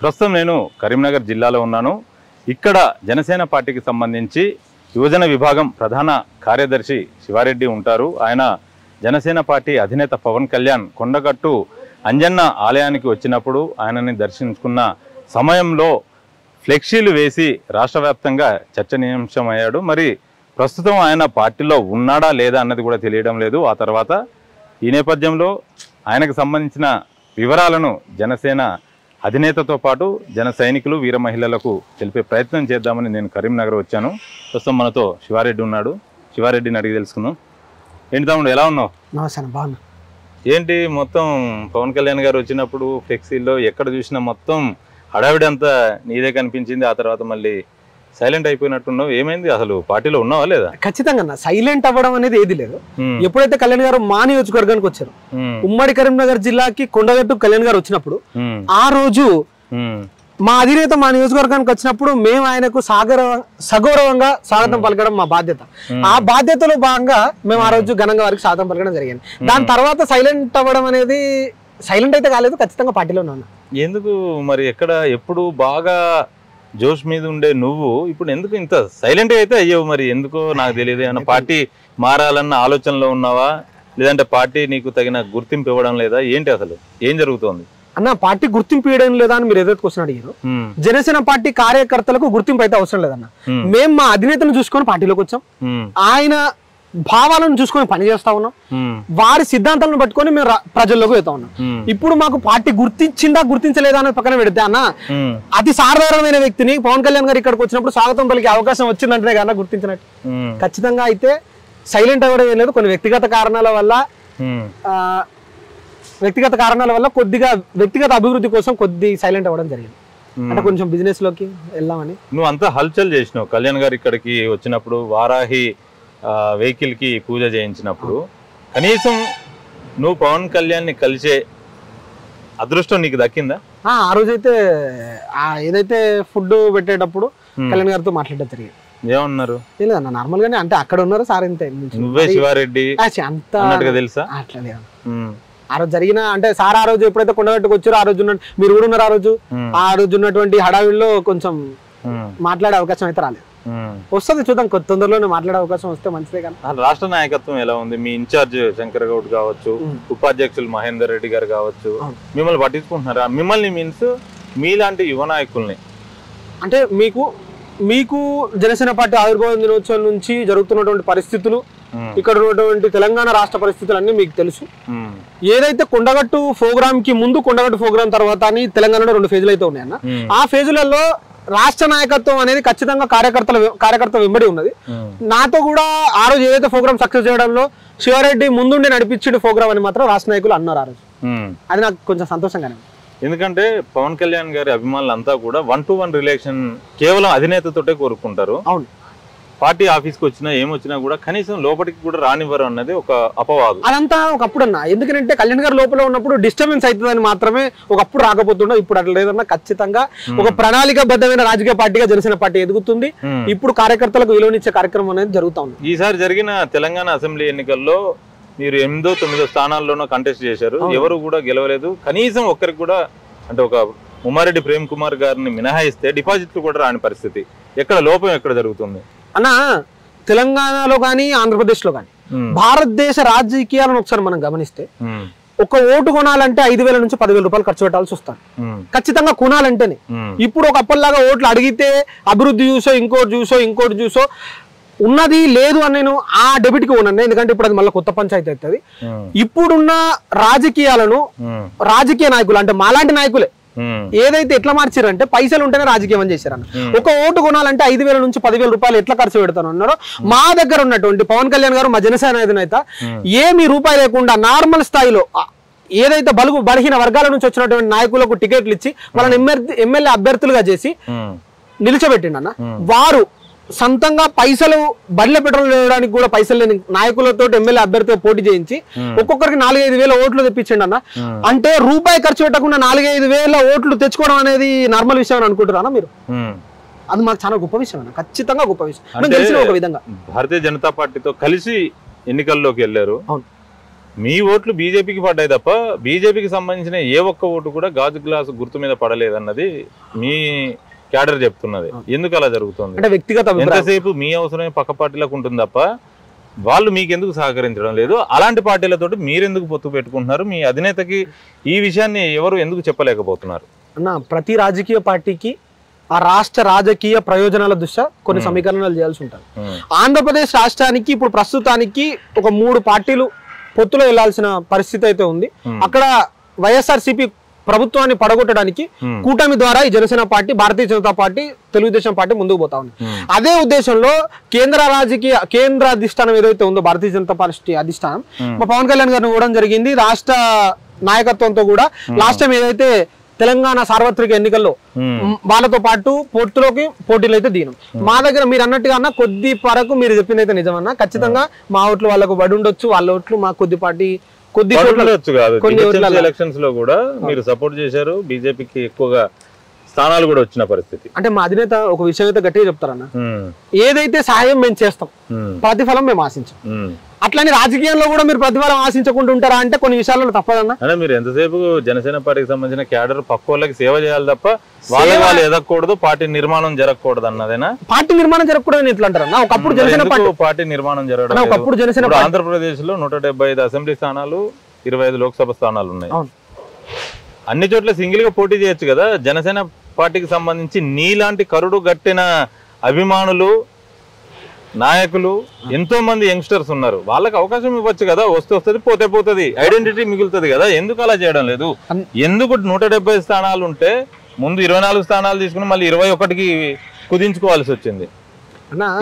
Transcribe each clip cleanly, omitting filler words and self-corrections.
ప్రస్తుతం నేను కరీంనగర్ జిల్లాలో ఉన్నాను. ఇక్కడ జనసేన పార్టీకి సంబంధించి యువజన విభాగం ప్రధాన కార్యదర్శి శివారెడ్డి ఉంటారు. ఆయన జనసేన పార్టీ అధినేత పవన్ కళ్యాణ్ కొండగట్టు అంజన్న ఆలయానికి వచ్చినప్పుడు ఆయనని దర్శించుకున్న సమయంలో ఫ్లెక్సీలు వేసి రాష్ట్ర వ్యాప్తంగా చర్చనీయాంశమయ్యాడు. మరి ప్రస్తుతం ఆయన పార్టీలో ఉన్నాడా లేదా అన్నది కూడా తెలియడం లేదు. ఆ తర్వాత ఈ నేపథ్యంలో ఆయనకు సంబంధించిన వివరాలను జనసేన అధినేతతో పాటు జన సైనికులు వీర మహిళలకు తెలిపే ప్రయత్నం చేద్దామని నేను కరీంనగర్ వచ్చాను. ప్రస్తుతం మనతో శివారెడ్డి ఉన్నాడు. శివారెడ్డిని అడిగి తెలుసుకుందాం. ఏంటి తమ్ముడు, ఎలా ఉన్నావు? నమస్తే, బాగున్నా. ఏంటి మొత్తం పవన్ కళ్యాణ్ గారు వచ్చినప్పుడు ఫ్లెక్సీలో ఎక్కడ చూసినా మొత్తం హడావిడి అంతా నీదే కనిపించింది. ఆ తర్వాత మళ్ళీ సైలెంట్ అయిపోయినట్టున్నావు. ఏమైంది, అసలు పార్టీలో ఉన్నావా లేదా? ఖచ్చితంగా సైలెంట్ అవ్వడం అనేది ఏది లేదు. ఎప్పుడైతే కళ్యాణ్ గారు మా నియోజకవర్గానికి వచ్చారు, ఉమ్మడి కరీంనగర్ జిల్లాకి కొండగట్టు కళ్యాణ్ గారు వచ్చినప్పుడు ఆ రోజు మా అధినేత మా నియోజకవర్గానికి వచ్చినప్పుడు మేము ఆయనకు సగౌరవంగా స్వాగతం పలకడం మా బాధ్యత. ఆ బాధ్యతలో భాగంగా మేము ఆ రోజు ఘనంగా వారికి స్వాగతం పలకడం జరిగింది. దాని తర్వాత సైలెంట్ అవ్వడం అనేది సైలెంట్ అయితే కాలేదు, ఖచ్చితంగా పార్టీలోనే ఉన్నా. ఎందుకు మరి ఎక్కడ ఎప్పుడు బాగా జోష్ మీద ఉండే నువ్వు ఇప్పుడు ఎందుకు ఇంత సైలెంట్ అయితే అయ్యావు? మరి ఎందుకో నాకు తెలియదు. ఏమన్నా పార్టీ మారాలన్న ఆలోచనలో ఉన్నావా, లేదంటే పార్టీ నీకు తగిన గుర్తింపు ఇవ్వడం లేదా, ఏంటి అసలు ఏం జరుగుతోంది? అన్న, పార్టీ గుర్తింపు ఇవ్వడం లేదా అని మీరు ఏదైతే క్వశ్చన్ అడిగారు, జనసేన పార్టీ కార్యకర్తలకు గుర్తింపు అయితే అవసరం లేదన్న. మేము మా అధినేతను చూసుకొని పార్టీలోకి వచ్చాం. ఆయన భావాలను చూసుకొని పనిచేస్తా ఉన్నాం. వారి సిద్ధాంతాలను పట్టుకొని మేము ప్రజల్లోకి వెళ్తా ఉన్నాం. ఇప్పుడు మాకు పార్టీ గుర్తించిందా గుర్తించలేదా అనేది పక్కన పెడితే అన్న, అతి సాధారణమైన వ్యక్తిని పవన్ కళ్యాణ్ గారు ఇక్కడికి వచ్చినప్పుడు స్వాగతం పలికే అవకాశం వచ్చిందంటే కన్నా గుర్తించినట్టు. ఖచ్చితంగా అయితే సైలెంట్ అవ్వడం ఏం లేదు. కొన్ని వ్యక్తిగత కారణాల వల్ల కొద్దిగా వ్యక్తిగత అభివృద్ధి కోసం కొద్ది సైలెంట్ అవ్వడం జరిగింది. అంటే కొంచెం బిజినెస్ లోకి వెళ్దామని. నువ్వు అంతా హల్చల్ చేసినావు కళ్యాణ్ గారు ఇక్కడికి వచ్చినప్పుడు, వారాహి వెహికల్ కి పూజ చేయించినప్పుడు. కనీసం నువ్వు పవన్ కళ్యాణ్ ని కలిసే అదృష్టం నీకు దక్కిందా? ఆ రోజైతే ఏదైతే ఫుడ్ పెట్టేటప్పుడు కళ్యాణ్ గారితో మాట్లాడడం జరిగింది. ఏమన్నారు? తెలియదన్న, నార్మల్ గానే. అంటే అక్కడ ఉన్నారు సార్, ఇంతే. నువ్వే శివారెడ్డి అంత తెలుసా? అట్లా లేదు. ఆ రోజు జరిగిన అంటే సార్ ఆ రోజు ఎప్పుడైతే కొండగట్టుకు వచ్చారో ఆ రోజు మీరు కూడా ఉన్నారు. ఆ రోజు ఉన్నటువంటి హడావిడిలో కొంచెం మాట్లాడే అవకాశం అయితే రాలేదు. వస్తుంది, చూద్దాం. తొందరలోనే మాట్లాడే అవకాశం వస్తే మంచిదే. కానీ రాష్ట్ర నాయకత్వం ఎలా ఉంది? మీ ఇన్ఛార్జ్ శంకర్ గౌడ్ కావచ్చు, ఉపాధ్యక్షులు మహేందర్ రెడ్డి గారు కావచ్చు, మిమ్మల్ని పట్టించుకుంటున్నారా? మిమ్మల్ని మీన్స్ మీలాంటి యువ నాయకుల్ని. అంటే మీకు జనసేన పార్టీ ఆవిర్భావ దినోత్సవం నుంచి జరుగుతున్నటువంటి పరిస్థితులు, ఇక్కడ ఉన్నటువంటి తెలంగాణ రాష్ట్ర పరిస్థితులు అన్ని మీకు తెలుసు. ఏదైతే కొండగట్టు ప్రోగ్రామ్ కి ముందు, కొండగట్టు ప్రోగ్రామ్ తర్వాత అని తెలంగాణలో 2 ఫేజులు అయితే ఉన్నాయన్న. ఆ ఫేజులలో రాష్ట్ర నాయకత్వం అనేది ఖచ్చితంగా కార్యకర్త వెంబడి ఉన్నది. నాతో కూడా ఆ రోజు ఏదైతే ప్రోగ్రామ్ సక్సెస్ చేయడంలో శివారెడ్డి ముందుండి నడిపించిన ప్రోగ్రామ్ అని మాత్రం రాష్ట్ర నాయకులు అన్నారు ఆ రోజు. అది నాకు కొంచెం సంతోషంగానే. ఎందుకంటే పవన్ కళ్యాణ్ గారి అభిమానులు అంతా కూడా 1-to-1 రిలేషన్ కేవలం అధినేతతోటే కోరుకుంటారు. అవును, పార్టీ ఆఫీస్కి వచ్చినా ఏమొచ్చినా కూడా కనీసం లోపలికి కూడా రానివ్వరు అన్నది ఒక అపవాదు. అదంతా ఒకప్పుడు అన్న. ఎందుకంటే కళ్యాణ్ గారు లోపల ఉన్నప్పుడు డిస్టర్బెన్స్ అవుతుందని మాత్రమే ఒకప్పుడు రాకపోతుండో, ఇప్పుడు అట్లా లేదన్నా. ఖచ్చితంగా ఒక ప్రణాళికాబద్ధమైన రాజకీయ పార్టీగా జనసేన పార్టీ ఎదుగుతుంది. ఇప్పుడు కార్యకర్తలకు విలువనిచ్చే కార్యక్రమం అనేది జరుగుతా ఉంది. ఈసారి జరిగిన తెలంగాణ అసెంబ్లీ ఎన్నికల్లో మీరు 8-9 స్థానాల్లోనూ కంటెస్ట్ చేశారు. ఎవరు కూడా గెలవలేదు. కనీసం ఒక్కరికి కూడా, అంటే ఒక ఉమ్మారెడ్డి ప్రేమ్ కుమార్ గారిని మినహాయిస్తే డిపాజిట్లు కూడా రాని పరిస్థితి. ఎక్కడ లోపం ఎక్కడ జరుగుతుంది అన్న? తెలంగాణలో కానీ ఆంధ్రప్రదేశ్ లో కానీ భారతదేశ రాజకీయాలను ఒకసారి మనం గమనిస్తే, ఒక ఓటు కొనాలంటే 5,000 నుంచి 10,000 రూపాయలు ఖర్చు పెట్టాల్సి వస్తారు. ఖచ్చితంగా కొనాలంటేనే. ఇప్పుడు ఒక అప్పటిలాగా ఓట్లు అడిగితే అభివృద్ధి చూసో, ఇంకోటి చూసో ఉన్నది లేదు అని నేను ఆ డెబిట్ కి ఉన్నాను. ఎందుకంటే ఇప్పుడు అది మళ్ళీ కొత్త పంచాయతీ అవుతుంది. ఇప్పుడున్న రాజకీయాలను రాజకీయ నాయకులు, అంటే మాలాంటి నాయకులే ఏదైతే ఎట్లా మార్చారంటే, పైసలు ఉంటేనే రాజకీయం అని చేశారన్న. ఒక ఓటు కొనాలంటే 5,000 నుంచి 10,000 రూపాయలు ఎట్లా ఖర్చు పెడతాను అన్నారో, మా దగ్గర ఉన్నటువంటి పవన్ కళ్యాణ్ గారు, మా జనసేన అధినేత, ఏమీ రూపాయి లేకుండా నార్మల్ స్థాయిలో ఏదైతే బలహీన వర్గాల నుంచి వచ్చినటువంటి నాయకులకు టికెట్లు ఇచ్చి వాళ్ళని ఎమ్మెల్యే అభ్యర్థులుగా చేసి నిలిచబెట్టిండన్న. వారు సొంతంగా పైసలు బడిలో పెట్రోల్ వేయడానికి కూడా పైసలు లేని నాయకులతో ఎమ్మెల్యే అభ్యర్థిగా పోటీ చేయించి ఒక్కొక్కరికి 4-5 వేల ఓట్లు తెప్పించండి అన్న. అంటే రూపాయి ఖర్చు పెట్టకుండా 4-5 వేల ఓట్లు తెచ్చుకోవడం అనేది నార్మల్ విషయం అనుకుంటారా మీరు? అది మాకు చాలా గొప్ప విషయం అన్న, ఖచ్చితంగా గొప్ప విషయం. తెలిసిన ఒక విధంగా భారతీయ జనతా పార్టీతో కలిసి ఎన్నికల్లోకి వెళ్ళారు. మీ ఓట్లు బీజేపీకి పడ్డాయి తప్ప బీజేపీకి సంబంధించిన ఏ ఒక్క ఓటు కూడా గాజు గ్లాసు గుర్తు మీద పడలేదన్నది మీ క్యాడర్ చెప్తున్నది. ఎందుకు అలా జరుగుతుంది? అంటే వ్యక్తిగత ఎంతసేపు మీ అవసరమే పక్క పార్టీలకు ఉంటుంది తప్ప వాళ్ళు మీకెందుకు సహకరించడం లేదు? అలాంటి పార్టీలతోటి మీరెందుకు పొత్తు పెట్టుకుంటున్నారు? మీ అధినేతకి ఈ విషయాన్ని ఎవరు ఎందుకు చెప్పలేకపోతున్నారు? అన్న, ప్రతి రాజకీయ పార్టీకి ఆ రాష్ట్ర రాజకీయ ప్రయోజనాల దృష్ట్యా కొన్ని సమీకరణాలు చేయాల్సి ఉంటుంది. ఆంధ్రప్రదేశ్ రాష్ట్రానికి ఇప్పుడు ప్రస్తుతానికి ఒక 3 పార్టీలు పొత్తులో వెళ్లాల్సిన పరిస్థితి అయితే ఉంది. అక్కడ వైఎస్ఆర్సీపీ ప్రభుత్వాన్ని పడగొట్టడానికి కూటమి ద్వారా ఈ జనసేన పార్టీ, భారతీయ జనతా పార్టీ, తెలుగుదేశం పార్టీ ముందుకు పోతా ఉంది. అదే ఉద్దేశంలో కేంద్ర అధిష్టానం ఏదైతే ఉందో భారతీయ జనతా పార్టీ అధిష్టానం మా పవన్ కళ్యాణ్ గారిని ఇవ్వడం జరిగింది. రాష్ట్ర నాయకత్వంతో కూడా లాస్ట్ టైం ఏదైతే తెలంగాణ సార్వత్రిక ఎన్నికల్లో వాళ్ళతో పాటు పోటీలు అయితే దిగినాం. మా దగ్గర మీరు అన్నట్టుగా అన్న కొద్ది వరకు మీరు చెప్పిందైతే నిజమన్నా. ఖచ్చితంగా మా ఓట్లు వాళ్ళకు పడి ఉండొచ్చు, వాళ్ళ ఓట్లు మా కొద్ది ఎలక్షన్స్ లో కూడా మీరు సపోర్ట్ చేశారు, బీజేపీకి ఎక్కువగా స్థానాలు కూడా వచ్చిన పరిస్థితి. అంటే మా అధినేత ఒక విషయం అయితే గట్టిగా చెప్తారన్న, ఏదైతే సహాయం మేము చేస్తాం ప్రతిఫలం మేము ఆశించాం. అట్లానే రాజకీయంలో కూడా మీరు ప్రతిఫలం ఆశించకుండా ఉంటారా అంటే కొన్ని విషయాల్లో తప్పదన్నా. అంటే మీరు ఎంతసేపు జనసేన పార్టీకి సంబంధించిన క్యాడర్ పక్క వాళ్ళకి సేవ చేయాలి తప్ప వాళ్ళు ఎదగకూడదు, పార్టీ నిర్మాణం జరగకూడదు అన్నదేనా? పార్టీ నిర్మాణం జరగకూడదు ఎట్లా అంటారు? ఒకప్పుడు జనసేన పార్టీ నిర్మాణం జరగడం. ఒకప్పుడు జనసేన ఆంధ్రప్రదేశ్ లో 175 అసెంబ్లీ స్థానాలు, 25 లోక్సభ స్థానాలు ఉన్నాయి. అన్ని చోట్ల సింగిల్ గా పోటీ చేయొచ్చు కదా. జనసేన పార్టీకి సంబంధించి నీలాంటి కరుడు గట్టిన అభిమానులు, నాయకులు ఎంతో మంది యంగ్స్టర్స్ ఉన్నారు. వాళ్ళకి అవకాశం ఇవ్వచ్చు కదా. వస్తుంది పోతే పోతుంది, ఐడెంటిటీ మిగులుతుంది కదా. ఎందుకు అలా చేయడం లేదు? ఎందుకు 170 స్థానాలు ఉంటే ముందు 24 స్థానాలు తీసుకుని మళ్ళీ 21కి కుదించుకోవాల్సి వచ్చింది?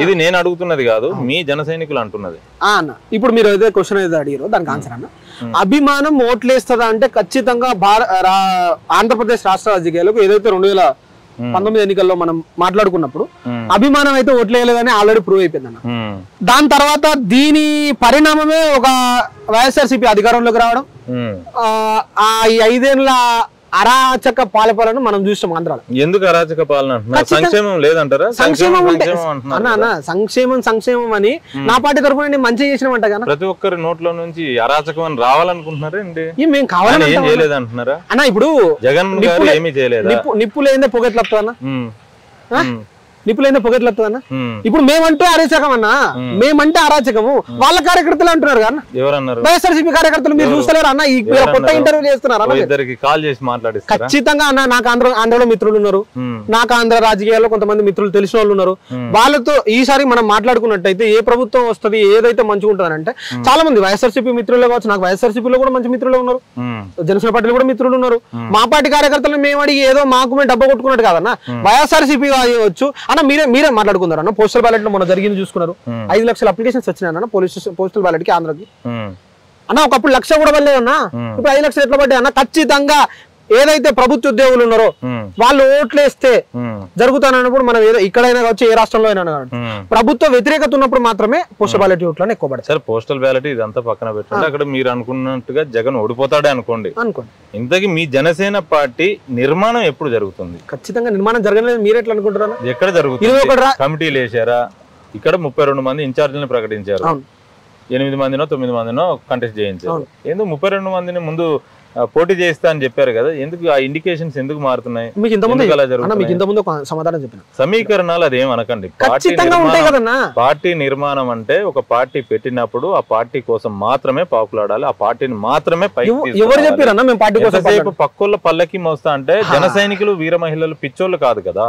ఇది నేను అడుగుతున్నది కాదు, మీ జన సైనికులు అంటున్నది. అన్న, ఇప్పుడు మీరు ఏదైతే క్వశ్చన్ ఏదో అడిగారో దానికి ఆన్సర్ అన్న. అభిమానం ఓట్లేస్తుందా అంటే ఖచ్చితంగా ఆంధ్రప్రదేశ్ రాష్ట్ర రాజకీయాలకు ఏదైతే 2019 ఎన్నికల్లో మనం మాట్లాడుకున్నప్పుడు అభిమానం అయితే ఓట్లేయలేదని ఆల్రెడీ ప్రూవ్ అయిపోయింది అన్న. దాని తర్వాత దీని పరిణామమే ఒక వైఎస్ఆర్సీపీ అధికారంలోకి రావడం, ఈ 5 ఏళ్ల అరాచక పాలన మనం చూస్తాం ఆంధ్రాలో. ఎందుకు అరాచక పాలన? సంక్షేమం లేదంటారా? సంక్షేమం సంక్షేమం అని నా పార్టీ తరఫున నేను మంచిగా చేసినామంట కదా. ప్రతి ఒక్కరి నోట్లో నుంచి అరాచకం అని రావాలనుకుంటున్నారా? మేము కావాలని ఏం చేయలేదంటున్నారా అన్న? ఇప్పుడు జగన్ గారు ఏమీ చేయలేదు. నిప్పు లేదే పొగెట్లు వస్తుందన్న, నిప్పులైన పొగెట్లు వస్తుందన్న. ఇప్పుడు మేమంటే అరాచకం అన్నా, మేమంటే అరాచకము వాళ్ళ కార్యకర్తలు అంటున్నారు కదా. ఎవరన్నారు? వైఎస్ఆర్సీపీ కార్యకర్తలు మీరు చూస్తలేరు అన్న. ఈ కొత్త ఇంటర్వ్యూ చేస్తున్నారు. కాల్ చేసి మాట్లాడిస్తారు. ఖచ్చితంగా అన్న, నాకు ఆంధ్రలో మిత్రులు ఉన్నారు, నాకు ఆంధ్ర రాజకీయాల్లో కొంతమంది మిత్రులు తెలిసిన వాళ్ళు ఉన్నారు. వాళ్ళతో ఈసారి మనం మాట్లాడుకున్నట్టయితే ఏ ప్రభుత్వం వస్తుంది, ఏదైతే మంచిగా ఉంటుంది అంటే చాలా మంది వైఎస్ఆర్సీపీ మిత్రులు కావచ్చు. నాకు వైఎస్ఆర్సీపీలో కూడా మంచి మిత్రులు ఉన్నారు, జనసేన పార్టీలో కూడా మిత్రులు ఉన్నారు. మా పార్టీ కార్యకర్తలు మేము అడిగి ఏదో మాకు మేము డబ్బా కొట్టుకున్నట్టు కాదన్న. వైఎస్ఆర్సీపీ కావచ్చు అన్న. మీరే మాట్లాడుకున్నారు అన్న. పోస్టల్ బ్యాలెట్ లో మొన్న జరిగింది చూసుకున్నారు. 5 లక్షల అప్లికేషన్స్ వచ్చినాయి అన్న పోస్టల్ బ్యాలెట్ కి ఆంధ్రకి అన్న. ఒకప్పుడు 1,00,000 కూడా పడలేదు అన్న, ఇప్పుడు 5 లక్షలు ఎట్లా పడ్డాయి అన్న? ఖచ్చితంగా ఏదైతే ప్రభుత్వ ఉద్యోగులు ఉన్నారో వాళ్ళు ఓట్లేస్తే జరుగుతానన్నప్పుడు మనం ఏదో ఇక్కడైనా కావచ్చు, ఏ రాష్ట్రంలో అయినా ప్రభుత్వ వ్యతిరేకత ఉన్నప్పుడు మాత్రమే పోస్టల్ బ్యాలెట్ ఓట్లను ఎక్కువ పడతాయి. సరే, పోస్టల్ బ్యాలెట్ ఇదంతా పక్కన పెట్టండి. అక్కడ మీరు అనుకున్నట్టుగా జగన్ ఓడిపోతాడే అనుకోండి. ఇంతకీ మీ జనసేన పార్టీ నిర్మాణం ఎప్పుడు జరుగుతుంది? ఖచ్చితంగా నిర్మాణం జరగలేదు. మీరు ఎట్లా అనుకుంటారా? ఎక్కడ జరుగుతుంది? కమిటీలు వేసారా? ఇక్కడ 32 మంది ఇన్ఛార్జీలను ప్రకటించారు. 8 మందినో 9 మందినో కంటెస్ట్ చేయించారు. ఎందుకు 32 మందిని ముందు పోటీ చేస్తా అని చెప్పారు కదా? ఎందుకు ఆ ఇండికేషన్స్ ఎందుకు మారుతున్నాయి? మీకు ఇంతకుముందు సమాధానం చెప్పిన సమీకరణాలు అదేం అనకండి. పార్టీ నిర్మాణం అంటే ఒక పార్టీ పెట్టినప్పుడు ఆ పార్టీ కోసం మాత్రమే పాకులాడాలి, ఆ పార్టీని మాత్రమే ఎవరు చెప్పారన్నా మేము పార్టీ కోసం పక్కోళ్ళ పల్లకి మోస్తా అంటే జన సైనికులు వీర మహిళలు పిచ్చోళ్ళు కాదు కదా.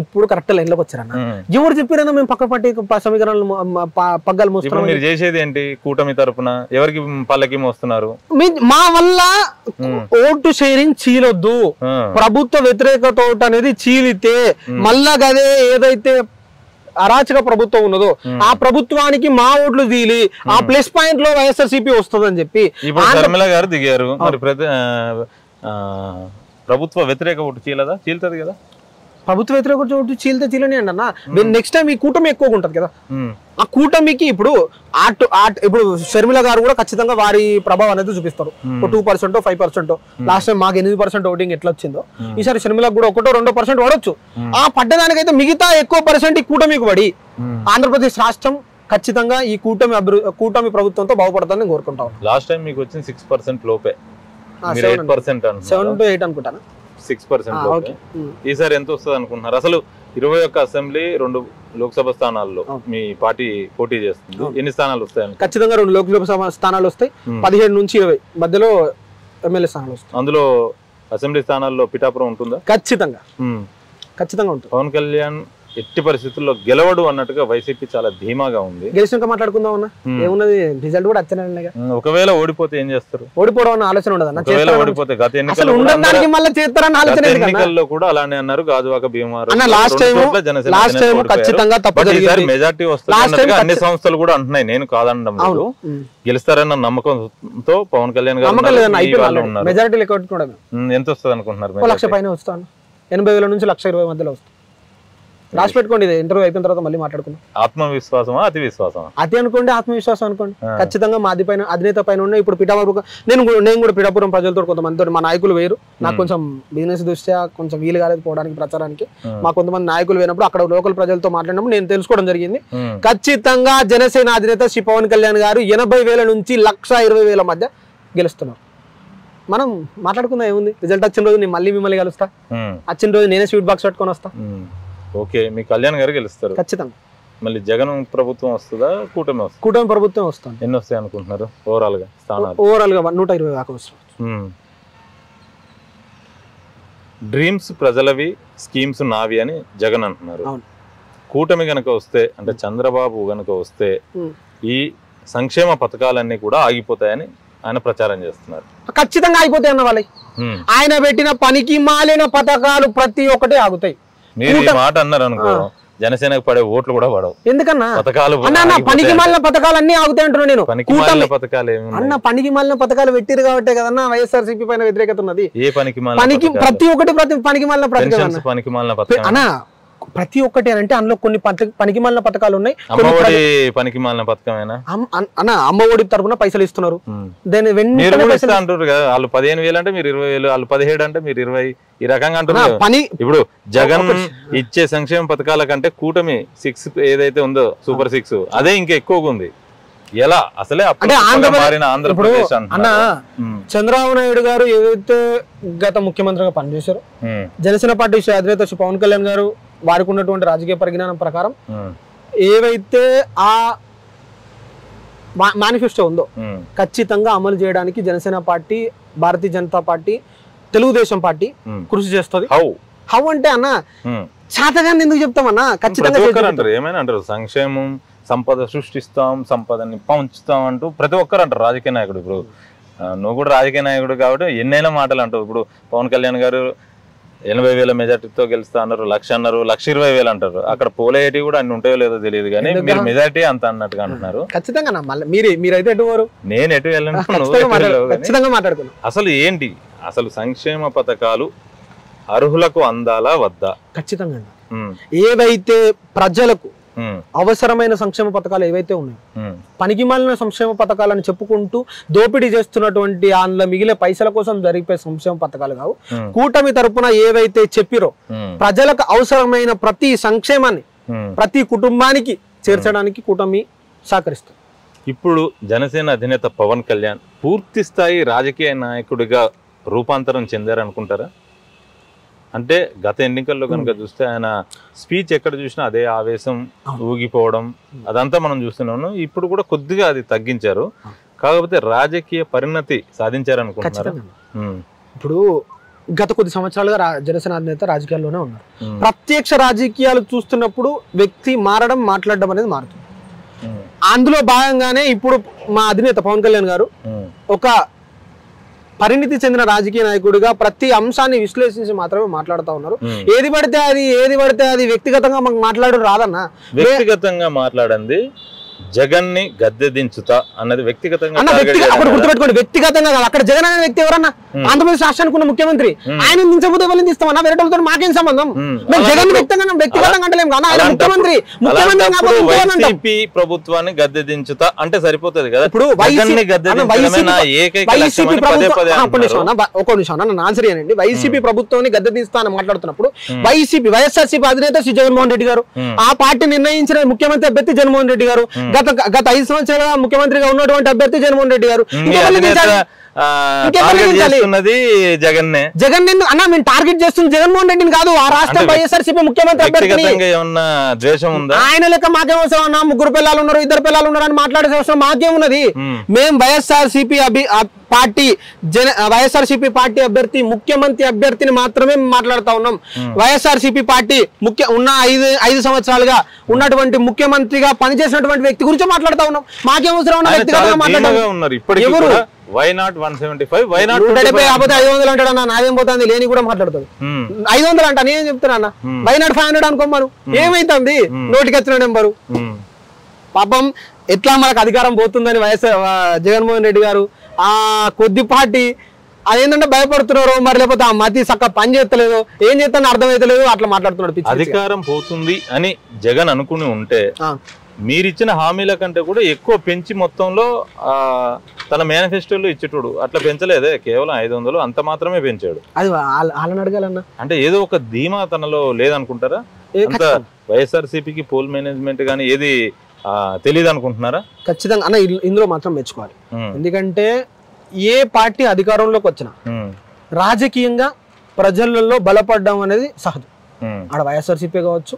ఇప్పుడు కరెక్ట్ లైన్ లోకి వచ్చారన్న. ఎవరు చెప్పారన్నా మేము పక్క పార్టీ సమీకరణలు పగ్గాలు మోస్తున్నాం? మీరు చేసేది ఏంటి? కూటమి తరపున ఎవరికి పల్లకి మోస్తున్నారు? మా వల్ల ఓటు షేరింగ్ చీలొద్దు, ప్రభుత్వ వ్యతిరేకత ఓటు అనేది చీలితే మళ్ళా గదే ఏదైతే అరాచక ప్రభుత్వం ఉన్నదో ఆ ప్రభుత్వానికి మా ఓట్లు తీలి ఆ ప్లస్ పాయింట్ లో వైఎస్ఆర్సీపీ వస్తుందని చెప్పి ఇప్పుడు శర్మిల గారు దిగారు. మరి ప్రభుత్వ వ్యతిరేక ఓటు చీలదా? చీలుతుంది కదా. ప్రభుత్వ వ్యతిరేక ఓటు చీలని అండి అన్న. నెక్స్ట్ టైం ఈ కూటమి ఎక్కువగా ఉంటది కదా. ఆ కూటమికి ఇప్పుడు ఇప్పుడు షర్మిల గారు కూడా ఖచ్చితంగా వారి ప్రభావం అనేది చూపిస్తారు. 2% 5%. లాస్ట్ టైం మాకు 8% ఓటింగ్ ఎట్లా వచ్చిందో ఈసారి షర్మిలకు కూడా 1-2% పడవచ్చు. ఆ పడ్డదానికైతే మిగతా ఎక్కువ % ఈ కూటమికి పడి ఆంధ్రప్రదేశ్ రాష్ట్రం ఖచ్చితంగా ఈ కూటమి ప్రభుత్వంతో బాగుపడతానని కోరుకుంటా ఉన్నాను. లాస్ట్ టైం మీకు వచ్చింది 6% లోపే, 7 to 8 అనుకుంటాను. 6% లోపే. ఈసారి ఎంత వస్తుంది అనుకుంటున్నారు? అసలు 21 అసెంబ్లీ 2 లోక్సభ స్థానాల్లో మీ పార్టీ పోటీ చేస్తుంది, ఎన్ని స్థానాలు వస్తాయి? ఖచ్చితంగా 2 లోక్సభ స్థానాలు వస్తాయి, 17 నుంచి 20 మధ్యలో ఎమ్మెల్యే స్థానాలు వస్తాయి. అందులో అసెంబ్లీ స్థానాల్లో పిఠాపురం ఉంటుందా? ఖచ్చితంగా ఉంటుంది. పవన్ కళ్యాణ్ ఎట్టి పరిస్థితుల్లో గెలవడు అన్నట్టుగా వైసీపీ చాలా ధీమాగా ఉంది. గెలిచినాక మాట్లాడుకుందాం అన్న, ఏమున్నది, రిజల్ట్ కూడా వచ్చానే. ఒకవేళ ఓడిపోతే ఏం చేస్తారు? ఓడిపోవడం అన్న ఆలోచన ఉండదు. ఒకవేళ ఓడిపోతే గత ఎన్నికల్లో కూడా అలానే అన్నారు, గాజువాక భీమవరం మెజార్టీ వస్తుంది అన్ని సంస్థలు కూడా అంటున్నాయి. నేను కాదనడం లేదు, గెలుస్తారన్న నమ్మకంతో పవన్ కళ్యాణ్ గారు మెజారిటీ ఎంత వస్తుంది అనుకుంటున్నారు? 1,00,000 పైన వస్తాను, 80,000 నుంచి 1,20,000 మధ్యలో వస్తాను. రాసి పెట్టుకోండి, ఇంటర్వ్యూ అయిపోయిన తర్వాత మళ్ళీ మాట్లాడుకుందాం. ఆత్మవిశ్వాసమా అతి విశ్వాసమా? అతి అనుకోండి, ఆత్మవిశ్వాసం అనుకోండి. ఖచ్చితంగా మా అధినేత పైన ఉన్న ఇప్పుడు పిఠాపురం, నేను కూడా పిఠాపురం ప్రజలతో కొంతమందితో, మా నాయకులు వేరు, నాకు కొంచెం బిజినెస్ దృష్ట్యా కొంచెం వీలు కాలేదు పోవడానికి ప్రచారానికి. మా కొంతమంది నాయకులు వేరినప్పుడు అక్కడ లోకల్ ప్రజలతో మాట్లాడినప్పుడు నేను తెలుసుకోవడం జరిగింది. ఖచ్చితంగా జనసేన అధినేత శ్రీ పవన్ కళ్యాణ్ గారు 80,000 నుంచి 1,20,000 మధ్య గెలుస్తున్నారు. మనం మాట్లాడుకుందాం, ఏముంది. రిజల్ట్ వచ్చిన రోజు నేను మళ్ళీ మిమ్మల్ని కలుస్తా, వచ్చిన రోజు నేనే స్వీట్ బాక్స్ పెట్టుకొని వస్తా. ఓకే, మీ కళ్యాణ్ గారు గెలుస్తారు ఖచ్చితంగా. మళ్ళీ జగన్ ప్రభుత్వం వస్తుందా, కూటమి వస్తుందా? కూటమి ప్రభుత్వం వస్తుంది. ఎన్ని వస్తాయి అనుకుంటున్నారు ఓవరాల్ గా స్థానాలు? ఓవరాల్ గా 120 దాకా వస్తుంది. డ్రీమ్స్ ప్రజలవి, స్కీమ్స్ నావి అని జగన్ అంటున్నారు. కూటమి గనక వస్తే, అంటే చంద్రబాబు గనక వస్తే ఈ సంక్షేమ పథకాలన్నీ కూడా ఆగిపోతాయని ఆయన ప్రచారం చేస్తున్నారు. ఖచ్చితంగా ఆగిపోతాయి అన్న వాళ్ళకి. ఆయన పెట్టిన పనికి మాలిన పథకాలు ప్రతి ఒక్కటే ఆగుతాయి. మీరు ఈ మాట అన్నారు అనుకో, జనసేనకు పడే ఓట్లు కూడా పడవు. ఎందుకన్నా పథకాలు పనికి మాలిన పథకాలు అన్ని ఆగుతాయి అంటున్నా నేను. పనికి మాలిన పథకాలు అన్న పనికి మాలిన పథకాలు పెట్టిరు కాబట్టి కదన్నా వైఎస్ఆర్సీపీ పైన వ్యతిరేకత ఉన్నది. ఏ పనికి ప్రతి ఒక్కటి పనికి మాలిన పథకాలు పనికి మాలిన పథకాలు అన్న, ప్రతి ఒక్కటి అంటే అందులో కొన్ని పనికి మాలిన పథకాలు ఉన్నాయి. పనికి మాలిన పథకమేనా అన్న? అమ్మ ఒడి తరపున పైసలు ఇస్తున్నారు, దాని అంటారు కదా. వాళ్ళు 15,000 అంటే మీరు 20,000, వాళ్ళు 17 అంటే మీరు 20, ఈ రకంగా అంటున్నారు. ఇప్పుడు జగన్ ఇచ్చే సంక్షేమ పథకాల కంటే కూటమి 6 ఏదైతే ఉందో, సూపర్ 6, అదే ఇంకా ఎక్కువగా ఉంది. ఎలా అసలే ఆంధ్రప్రదేశ్ అన్న, చంద్రబాబు నాయుడు గారు ఏదైతే గత ముఖ్యమంత్రిగా పనిచేశారో, జనసేన పార్టీ అధినేత శ్రీ పవన్ కళ్యాణ్ గారు వారికి ఉన్నటువంటి రాజకీయ పరిజ్ఞానం ప్రకారం ఏవైతే ఆ మేనిఫెస్టో ఉందో ఖచ్చితంగా అమలు చేయడానికి జనసేన పార్టీ, భారతీయ జనతా పార్టీ, తెలుగుదేశం పార్టీ కృషి చేస్తుంది. హౌ అంటే అన్న, చాతగాన్ని ఎందుకు చెప్తామన్నా? ఖచ్చితంగా ఏమైనా అంటారు, సంక్షేమం, సంపద సృష్టిస్తాం, సంపదని పంచుతాం అంటూ ప్రతి ఒక్కరు అంటారు రాజకీయ నాయకుడు. ఇప్పుడు నువ్వు కూడా రాజకీయ నాయకుడు కాబట్టి ఎన్నైనా మాటలు అంటావు. ఇప్పుడు పవన్ కళ్యాణ్ గారు 80,000 మెజార్టీతో గెలుస్తా అన్నారు, 1,00,000 అన్నారు, 1,20,000 అంటారు. అక్కడ పోలేటి కూడా అన్ని ఉంటాయో లేదో తెలియదు, కానీ మీరు మెజార్టీ అంత అన్నట్టుగా అంటున్నారు. ఖచ్చితంగా మీరైతే ఎటు వారు, నేను ఎటు వెళ్ళను. అసలు ఏంటి, అసలు సంక్షేమ పథకాలు అర్హులకు అందాలా వద్దా? ఖచ్చితంగా ఏవైతే ప్రజలకు అవసరమైన సంక్షేమ పథకాలు ఏవైతే ఉన్నాయో, పనికి మాలిన సంక్షేమ పథకాలని చెప్పుకుంటూ దోపిడీ చేస్తున్నటువంటి అందులో మిగిలిన పైసల కోసం జరిపే సంక్షేమ పథకాలు కావు. కూటమి తరపున ఏవైతే చెప్పిరో ప్రజలకు అవసరమైన ప్రతి సంక్షేమాన్ని ప్రతి కుటుంబానికి చేర్చడానికి కూటమి సహకరిస్తుంది. ఇప్పుడు జనసేన అధినేత పవన్ కళ్యాణ్ పూర్తి స్థాయి రాజకీయ నాయకుడిగా రూపాంతరం చెందారనుకుంటారా? అంటే గత ఎన్నికల్లో కనుక చూస్తే ఆయన స్పీచ్ ఎక్కడ చూసినా అదే ఆవేశం, ఊగిపోవడం, అదంతా మనం చూస్తున్నాము. ఇప్పుడు కూడా కొద్దిగా అది తగ్గించారు, కాకపోతే రాజకీయ పరిణతి సాధించారనుకుంటున్నారు. ఇప్పుడు గత కొద్ది సంవత్సరాలుగా జనసేన అధినేత రాజకీయాల్లోనే ఉన్నారు. ప్రత్యక్ష రాజకీయాలు చూస్తున్నప్పుడు వ్యక్తి మారడం, మాట్లాడడం అనేది మారుతుంది. అందులో భాగంగానే ఇప్పుడు మా అధినేత పవన్ కళ్యాణ్ గారు ఒక పరిణితి చెందిన రాజకీయ నాయకుడిగా ప్రతి అంశాన్ని విశ్లేషించి మాత్రమే మాట్లాడుతూ ఉన్నారు. ఏది పడితే అది వ్యక్తిగతంగా మాకు మాట్లాడు రాదన్న. వ్యక్తిగతంగా మాట్లాడండి, జగన్ ని గద్దె దించుతా అన్నది వ్యక్తిగతంగా గుర్తుపెట్టుకోండి. వ్యక్తిగతంగా కాదు, అక్కడ జగన్ అనే వ్యక్తి ఎవరన్నా ఆంధ్రప్రదేశ్ రాష్ట్రానికి ఉన్న ముఖ్యమంత్రి, ఆయన దించబోతే ఎవరిని తీస్తామన్నా? వేరేతో మాకేం సంబంధం? మేము జగన్ వ్యక్తిగతంగా అంటలేము కదా, ఆయన ముఖ్యమంత్రి. వైసీపీ ప్రభుత్వాన్ని గద్దె దించుతా అంటే సరిపోతుంది కదా. ఇప్పుడు వైసీపీ ప్రభుత్వాన్ని గద్దె దిస్తా అని మాట్లాడుతున్నప్పుడు వైఎస్ఆర్సీపీ అధినేత శ్రీ జగన్మోహన్ రెడ్డి గారు, ఆ పార్టీ నిర్ణయించిన ముఖ్యమంత్రి అభ్యర్థి జగన్మోహన్ రెడ్డి గారు, గత గత 5 సంవత్సరాలుగా ముఖ్యమంత్రిగా ఉన్నటువంటి అభ్యర్థి జగన్మోహన్ రెడ్డి గారు. జగన్ అన్న మేము టార్గెట్ చేస్తుంది జగన్మోహన్ రెడ్డిని కాదు, ఆ రాష్ట్రం వైఎస్ఆర్సీపీ ముఖ్యమంత్రి అభ్యర్థిని. ఆయన లెక్క మాకేం అవసరం అన్న, 3 పిల్లలు ఉన్నారు 2 పిల్లలు ఉన్నారు అని మాట్లాడే అవసరం మాకేమున్నది. మేము వైఎస్ఆర్సీపీ పార్టీ అభ్యర్థి ముఖ్యమంత్రి అభ్యర్థిని మాత్రమే మాట్లాడుతా ఉన్నాం. వైఎస్ఆర్సీపీ పార్టీ ఉన్న 5 సంవత్సరాలుగా ఉన్నటువంటి ముఖ్యమంత్రిగా పనిచేసినటువంటి వ్యక్తి గురించి మాట్లాడుతా ఉన్నాం. మాకేం అవసరం వ్యక్తిగతంగా మాట్లాడుతున్నారు. వై నాట్ 175 వై నాట్ 500 అంటాడు అన్న, నాదేం పోతుంది లేని కూడా మాట్లాడతాడు. 500 అంట నేనేం చెప్తున్నా అన్న, వై నాట్ 500 అనుకోమరు ఏమైతుంది, నోటికి వచ్చిన నెంబరు. పాపం ఎట్లా మనకు అధికారం పోతుందని జగన్మోహన్ రెడ్డి గారు ఆ కొద్దిపాటి అదేంటంటే భయపడుతున్నారు, మరి లేకపోతే ఆ మతి చక్క పని చేస్తలేదు, ఏం చేస్తానో అర్థమైతలేదు, అట్లా మాట్లాడుతున్నాడు. అధికారం పోతుంది అని జగన్ అనుకుని ఉంటే మీరిచ్చిన హామీల కంటే కూడా ఎక్కువ పెంచి మొత్తంలో తన మేనిఫెస్టోలో ఇచ్చేటోడు. అట్లా పెంచలేదే, కేవలం 500 అంత మాత్రమే పెంచాడు. అది వాళ్ళని అడగాలన్నా, అంటే ఏదో ఒక ధీమా తనలో లేదనుకుంటారా? అంత వైఎస్ఆర్సీపీకి పోల్ మేనేజ్మెంట్ కానీ ఏది తెలియదు అనుకుంటున్నారా? ఖచ్చితంగా అన్న ఇందులో మాత్రం మెచ్చుకోవాలి. ఎందుకంటే ఏ పార్టీ అధికారంలోకి వచ్చినా రాజకీయంగా ప్రజలలో బలపడడం అనేది సహజం. ఆడ వైఎస్ఆర్సీపీ కావచ్చు,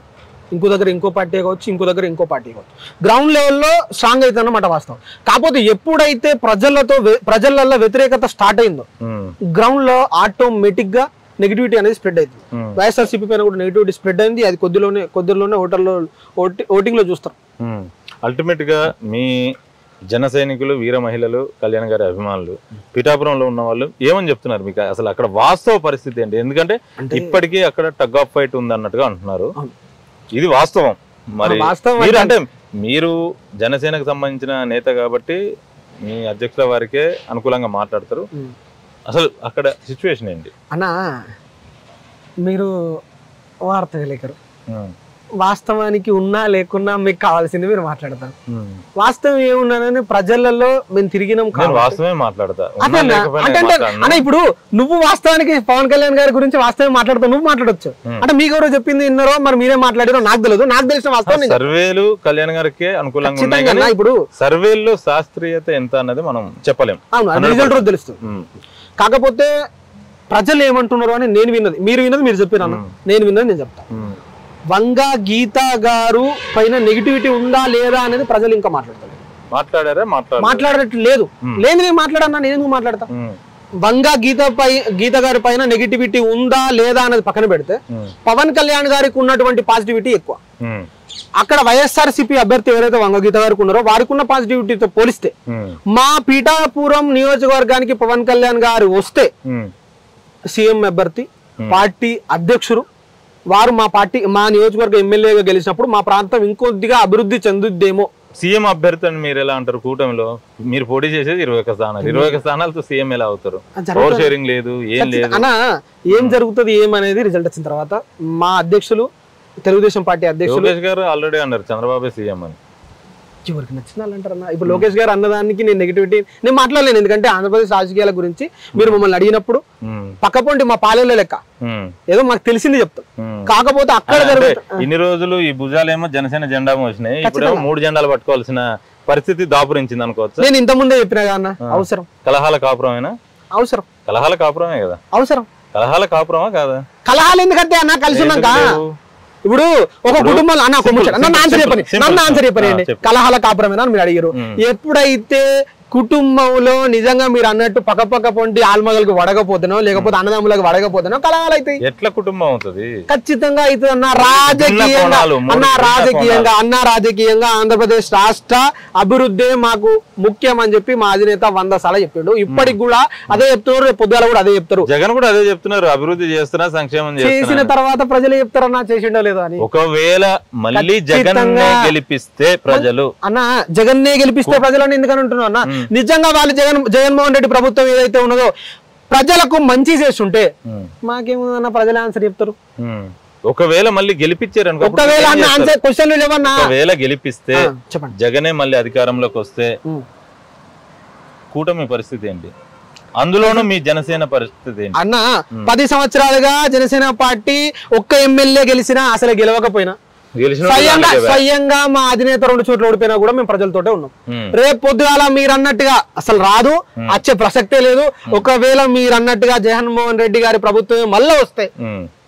ఇంకో దగ్గర ఇంకో పార్టీ కావచ్చు, ఇంకో దగ్గర ఇంకో పార్టీ కావచ్చు, గ్రౌండ్ లెవెల్లో స్ట్రాంగ్ అవుతుంది అన్నమాట వాస్తవం. కాకపోతే ఎప్పుడైతే ప్రజలలో వ్యతిరేకత స్టార్ట్ అయిందో గ్రౌండ్ లో ఆటోమేటిక్ గా నెగిటివిటీ అనేది స్ప్రెడ్ అయింది. వైఎస్ఆర్సీపీ పైన కూడా నెగిటివిటీ స్ప్రెడ్ అయింది. అది కొద్దిలోనే ఓటింగ్ లో చూస్తారు. అల్టిమేట్ గా మీ జన సైనికులు, వీర మహిళలు, కళ్యాణ్ గారి అభిమానులు, పిఠాపురంలో ఉన్న వాళ్ళు ఏమని చెప్తున్నారు మీకు? అసలు అక్కడ వాస్తవ పరిస్థితి ఏంటి? ఎందుకంటే ఇప్పటికీ అక్కడ టగ్ ఆఫ్ ఫైట్ ఉంది అన్నట్టుగా అంటున్నారు. ఇది వాస్తవం. మరి అంటే మీరు జనసేనకు సంబంధించిన నేత కాబట్టి మీ అధ్యక్షుల వారికే అనుకూలంగా మాట్లాడతారు. అసలు అక్కడ సిచ్యువేషన్ ఏంటి అన్నా? మీరు వార్త విలేకరు, వాస్తవానికి ఉన్నా లేకున్నా మీకు కావాల్సింది మీరు మాట్లాడతారు. వాస్తవం ఏమున్నానని ప్రజలలో మేము తిరిగినాం, వాస్తవమే మాట్లాడతా అంటే ఇప్పుడు నువ్వు వాస్తవానికి పవన్ కళ్యాణ్ గారి గురించి వాస్తవం మాట్లాడతావు, నువ్వు మాట్లాడొచ్చు అంటే మీకు ఎవరో చెప్పింది విన్నారో, మరి మీరే మాట్లాడారో నాకు తెలియదు. నాకు తెలిసిన వాస్తవం సర్వేలు కళ్యాణ్ గారికి అనుకూలంగా ఉన్నాయి కానీ ఇప్పుడు సర్వేల్లో శాస్త్రీయత ఎంత అన్నది మనం చెప్పలేం. అవును, రిజల్ట్ రోజు తెలుస్తుంది. కాకపోతే ప్రజలు ఏమంటున్నారు అని నేను విన్నది, మీరు విన్నది మీరు చెప్పినా, నేను విన్నది నేను చెప్తాను. వంగా గీత గారు పైన నెగిటివిటీ ఉందా లేదా అనేది ప్రజలు ఇంకా మాట్లాడేటట్టు లేదు. నేను మాట్లాడన్నా, నేను మాట్లాడతా. వంగా గీత గారి పైన నెగిటివిటీ ఉందా లేదా అనేది పక్కన పెడితే పవన్ కళ్యాణ్ గారికి ఉన్నటువంటి పాజిటివిటీ ఎక్కువ. అక్కడ వైఎస్ఆర్సీపీ అభ్యర్థి ఎవరైతే వంగ గీత గారికి ఉన్నారో వారికి ఉన్న పాజిటివిటీతో పోలిస్తే మా పీఠాపురం నియోజకవర్గానికి పవన్ కళ్యాణ్ గారు వస్తే సీఎం అభ్యర్థి, పార్టీ అధ్యక్షుడు వారు మా నియోజకవర్గ ఎమ్మెల్యేగా గెలిచినప్పుడు మా ప్రాంతం ఇంకొద్దిగా అభివృద్ధి చెందుద్దేమో. సీఎం అభ్యర్థి అని మీరు ఎలా అంటారు? కూటమిలో మీరు పోటీ చేసేది 21 స్థానాలు, 21 స్థానాలతో సీఎం ఎలా అవుతారు? పవర్ షేరింగ్ లేదు, ఏం లేదు అన్నా. ఏం జరుగుతుంది ఏమనేది రిజల్ట్ వచ్చిన తర్వాత మా అధ్యక్షులు, తెలుగుదేశం పార్టీ అధ్యక్షులు లోకేష్ గారు ఆల్రెడీ అన్నారు చంద్రబాబు సీఎం అని. ఎవరికి నచ్చిన అంటారన్నా. ఇప్పుడు లోకేష్ గారు అన్నదానికి నేను నెగిటివిటీ నేను మాట్లాడలేను. ఎందుకంటే ఆంధ్రప్రదేశ్ రాజకీయాల గురించి మీరు మమ్మల్ని అడిగినప్పుడు పక్కపోండి మా పాలెల్లో లెక్క ఏదో మాకు తెలిసింది చెప్తాం. కాకపోతే అక్కడ ఇన్ని రోజులు ఈ భుజాలేమో జనసేన జెండా మోసినాయి, ఇప్పుడు 3 జెండాలు పట్టుకోవాల్సిన పరిస్థితి దాపురించింది అనుకోవచ్చు. నేను ఇంత ముందే చెప్పినా అన్న, అవసరం కలహాల కాపురమేనా? అవసరం కలహాల కాపురమే కదా. అవసరం కలహాల కాపురమా కాదా? కలహాలు ఎందుకంటే అన్న కలిసి ఉన్నాక ఇప్పుడు ఒక కుటుంబంలో నన్ను ఆన్సర్ చెప్పండి కలహాల కాపురమేనా మీరు అడిగారు. ఎప్పుడైతే కుటుంబంలో నిజంగా మీరు అన్నట్టు పక్క పొంటి ఆల్మగలకు వడకపోతున్నావు, లేకపోతే అన్నదమ్ములకు వడకపోతున్నావు, కలహాలు అవుతాయి. ఎట్లా కుటుంబం అవుతుంది? ఖచ్చితంగా అవుతుంది అన్న. రాజకీయంగా ఆంధ్రప్రదేశ్ రాష్ట్ర అభివృద్ధి మాకు ముఖ్యం అని చెప్పి మా అధినేత 100 సార్లు చెప్పాడు. ఇప్పటికి కూడా అదే చెప్తున్నారు, రేపు పొద్దుగాల కూడా అదే చెప్తారు. జగన్ కూడా అదే చెప్తున్నారు, అభివృద్ధి చేస్తున్నా, సంక్షేమం చేసిన తర్వాత ప్రజలు చెప్తారన్నా చేసిండో లేదో అని. ఒకవేళ మళ్ళీ జగన్నే గెలిపిస్తే ప్రజలు జగన్నే గెలిపిస్తే ప్రజలు ఎందుకని ఉంటున్నావు అన్న? నిజంగా వాళ్ళు జగన్మోహన్ రెడ్డి ప్రభుత్వం ఏదైతే ఉన్నదో ప్రజలకు మంచి చేస్తుంటే మాకేమన్నా ప్రజలు ఆన్సర్ చెప్తారు. ఒకవేళ మళ్ళీ గెలిపించారు అనుకో, ఒకవేళ గెలిపిస్తే జగనే మళ్ళీ అధికారంలోకి వస్తే కూటమి పరిస్థితి ఏంటి? అందులోనూ మీ జనసేన పరిస్థితి ఏంటి అన్న? 10 సంవత్సరాలుగా జనసేన పార్టీ ఒక్క ఎమ్మెల్యే గెలిచినా అసలు గెలవకపోయినా స్వయంగా మా అధినేత 2 చోట్ల ఓడిపోయినా కూడా మేము ప్రజలతోటే ఉన్నాం. రేపు పొద్దుగాల మీరు అన్నట్టుగా అసలు రాదు, వచ్చే ప్రసక్తే లేదు. ఒకవేళ మీరు అన్నట్టుగా జగన్మోహన్ రెడ్డి గారి ప్రభుత్వం మళ్ళా వస్తే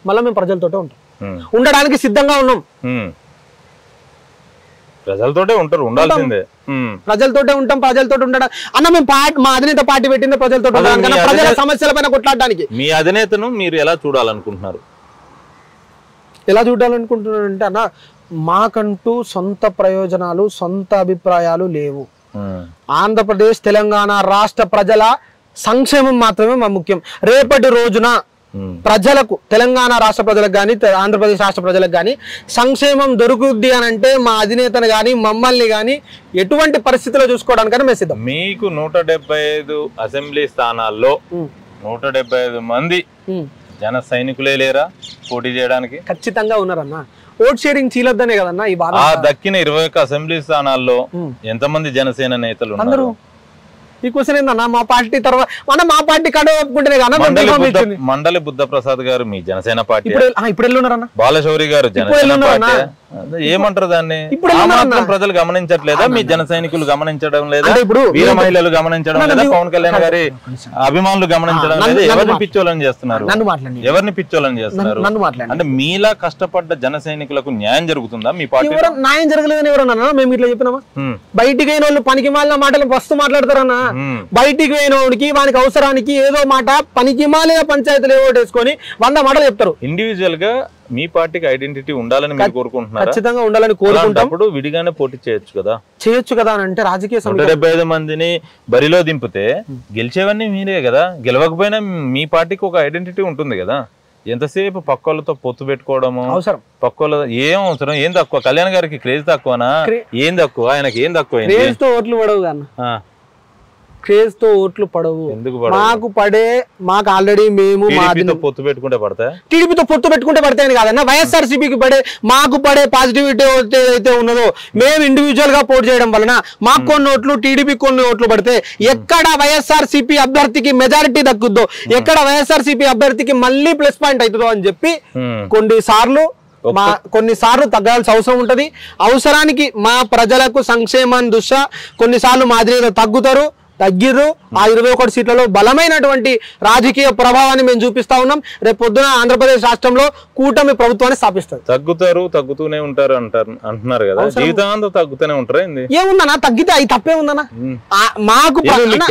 మళ్ళీ మేము ప్రజలతోటే ఉంటాం, ఉండడానికి సిద్ధంగా ఉన్నాం. ప్రజలతోటే ఉంటారు, ఉండాల్సిందే. ప్రజలతోటే ఉంటాం, ప్రజలతో ఉండడం అన్న. మేము మా అధినేత పార్టీ పెట్టింది ప్రజలతో ఉండడానికి, ప్రజల సమస్యల పైన కొట్లాడడానికి. మీ అధినేతను మీరు ఎలా చూడాలనుకుంటున్నారు? ఎలా చూడాలనుకుంటున్నారంటే అన్న, మాకంటూ సొంత ప్రయోజనాలు, సొంత అభిప్రాయాలు లేవు. ఆంధ్రప్రదేశ్ తెలంగాణ రాష్ట్ర ప్రజల సంక్షేమం మాత్రమే మా ముఖ్యం. రేపటి రోజున ప్రజలకు, తెలంగాణ రాష్ట్ర ప్రజలకు కానీ ఆంధ్రప్రదేశ్ రాష్ట్ర ప్రజలకు కానీ సంక్షేమం దొరుకుద్ది అని అంటే మా అధినేతను కానీ మమ్మల్ని కానీ ఎటువంటి పరిస్థితిలో చూసుకోవడానికైనా మేము సిద్ధం. మీకు 175 అసెంబ్లీ స్థానాల్లో 175 మంది జన సైనికులే లేరా పోటీ చేయడానికి? ఖచ్చితంగా ఉన్నారన్న. ఓట్ షేరింగ్ చీలద్దనే కదన్నా ఈ బాధ. దక్కిన 21 అసెంబ్లీ స్థానాల్లో ఎంతమంది జనసేన నేతలు ఉన్నారు? ఈ క్వశ్చన్ ఏందన్నా? మా పార్టీ తర్వాత మా పార్టీ కడ ఒప్పుకుంటేనే కదా. మండలి బుద్ధ ప్రసాద్ గారు మీ జనసేన పార్టీ, ఇప్పుడు ఎల్లున్నారన్న. బాలశౌరి గారు జనసేన పార్టీ. ఏమంటారు దాన్ని? ప్రజలు గమనించట్లేదా? మీ జన సైనికులు గమనించడం లేదా? వీర మహిళలు గమనించడం లేదా? పవన్ కళ్యాణ్ గారి అభిమానులు గమనించడం లేదా? ఎవరిని పిచ్చోళ్ళని చేస్తున్నారు? ఎవరిని పిచ్చోళ్ళని చేస్తున్నారు? అంటే మీలా కష్టపడ్డ జన సైనికులకు న్యాయం జరుగుతుందా మీ పార్టీ? న్యాయం జరగలేదని ఎవరన్నా మేము ఇట్లా చెప్పినామా? బయటికి అయిన వాళ్ళు పనికి మాలిన మాటలు వస్తూ మాట్లాడతారన్నా. బయటికి పోయినోడికి వానికి అవసరానికి ఏదో మాట పనికి మాలిన పంచాయతీలు ఓటేసుకొని 100 మాటలు చెప్తారు. ఇండివిజువల్ గా మీ పార్టీకి ఐడెంటిటీ ఉండాలని మీరు కోరుకుంటున్నారు? ఖచ్చితంగా ఉండాలని కోరుకుంటాం. విడిగానే పోటీ చేయొచ్చు కదా అని అంటే రాజకీయ 175 మందిని బరిలో దింపితే గెలిచేవన్నీ మీరే కదా. గెలవకపోయినా మీ పార్టీకి ఒక ఐడెంటిటీ ఉంటుంది కదా. ఎంతసేపు పక్కోళ్ళతో పొత్తు పెట్టుకోవడము అవసరం? పక్కోళ్ళ ఏం అవసరం? ఏం తక్కువ? కళ్యాణ్ గారికి క్రేజ్ తక్కువనా? ఏం తక్కువ? ఆయనకి ఏం తక్కువ? ఓట్లు పడవు కన్నా, క్రేజ్ తో ఓట్లు పడవు. మాకు ఆల్రెడీ మేము పొత్తు పెట్టుకుంటే పడతాయి. టీడీపీతో పొత్తు పెట్టుకుంటే పడతాయని కాదన్న. వైఎస్ఆర్సీపీకి మాకు పడే పాజిటివిటీ ఏదైతే ఉన్నదో మేము ఇండివిజువల్ గా పోటీ చేయడం వలన మాకు కొన్ని ఓట్లు, టీడీపీ కొన్ని ఓట్లు పడితే ఎక్కడ వైఎస్ఆర్సీపీ అభ్యర్థికి మెజారిటీ దక్కుద్దో, ఎక్కడ వైఎస్ఆర్సీపీ అభ్యర్థికి మళ్ళీ ప్లస్ పాయింట్ అవుతుందో అని చెప్పి కొన్నిసార్లు తగ్గాల్సిన అవసరం ఉంటది. అవసరానికి మా ప్రజలకు సంక్షేమాన్ని దృష్ట్యా కొన్నిసార్లు మా అధినేత తగ్గిర్రు. ఆ 21 సీట్లలో బలమైనటువంటి రాజకీయ ప్రభావాన్ని మేము చూపిస్తా ఉన్నాం. రేపు పొద్దున ఆంధ్రప్రదేశ్ రాష్ట్రంలో కూటమి ప్రభుత్వాన్ని స్థాపిస్తారు. తగ్గుతూనే ఉంటారు అంటున్నారు కదా. జీవితాంతం తగ్గుతూనే ఉంటారు. ఏముందన్నా తగ్గితే అవి తప్పే ఉందన్నా? మాకు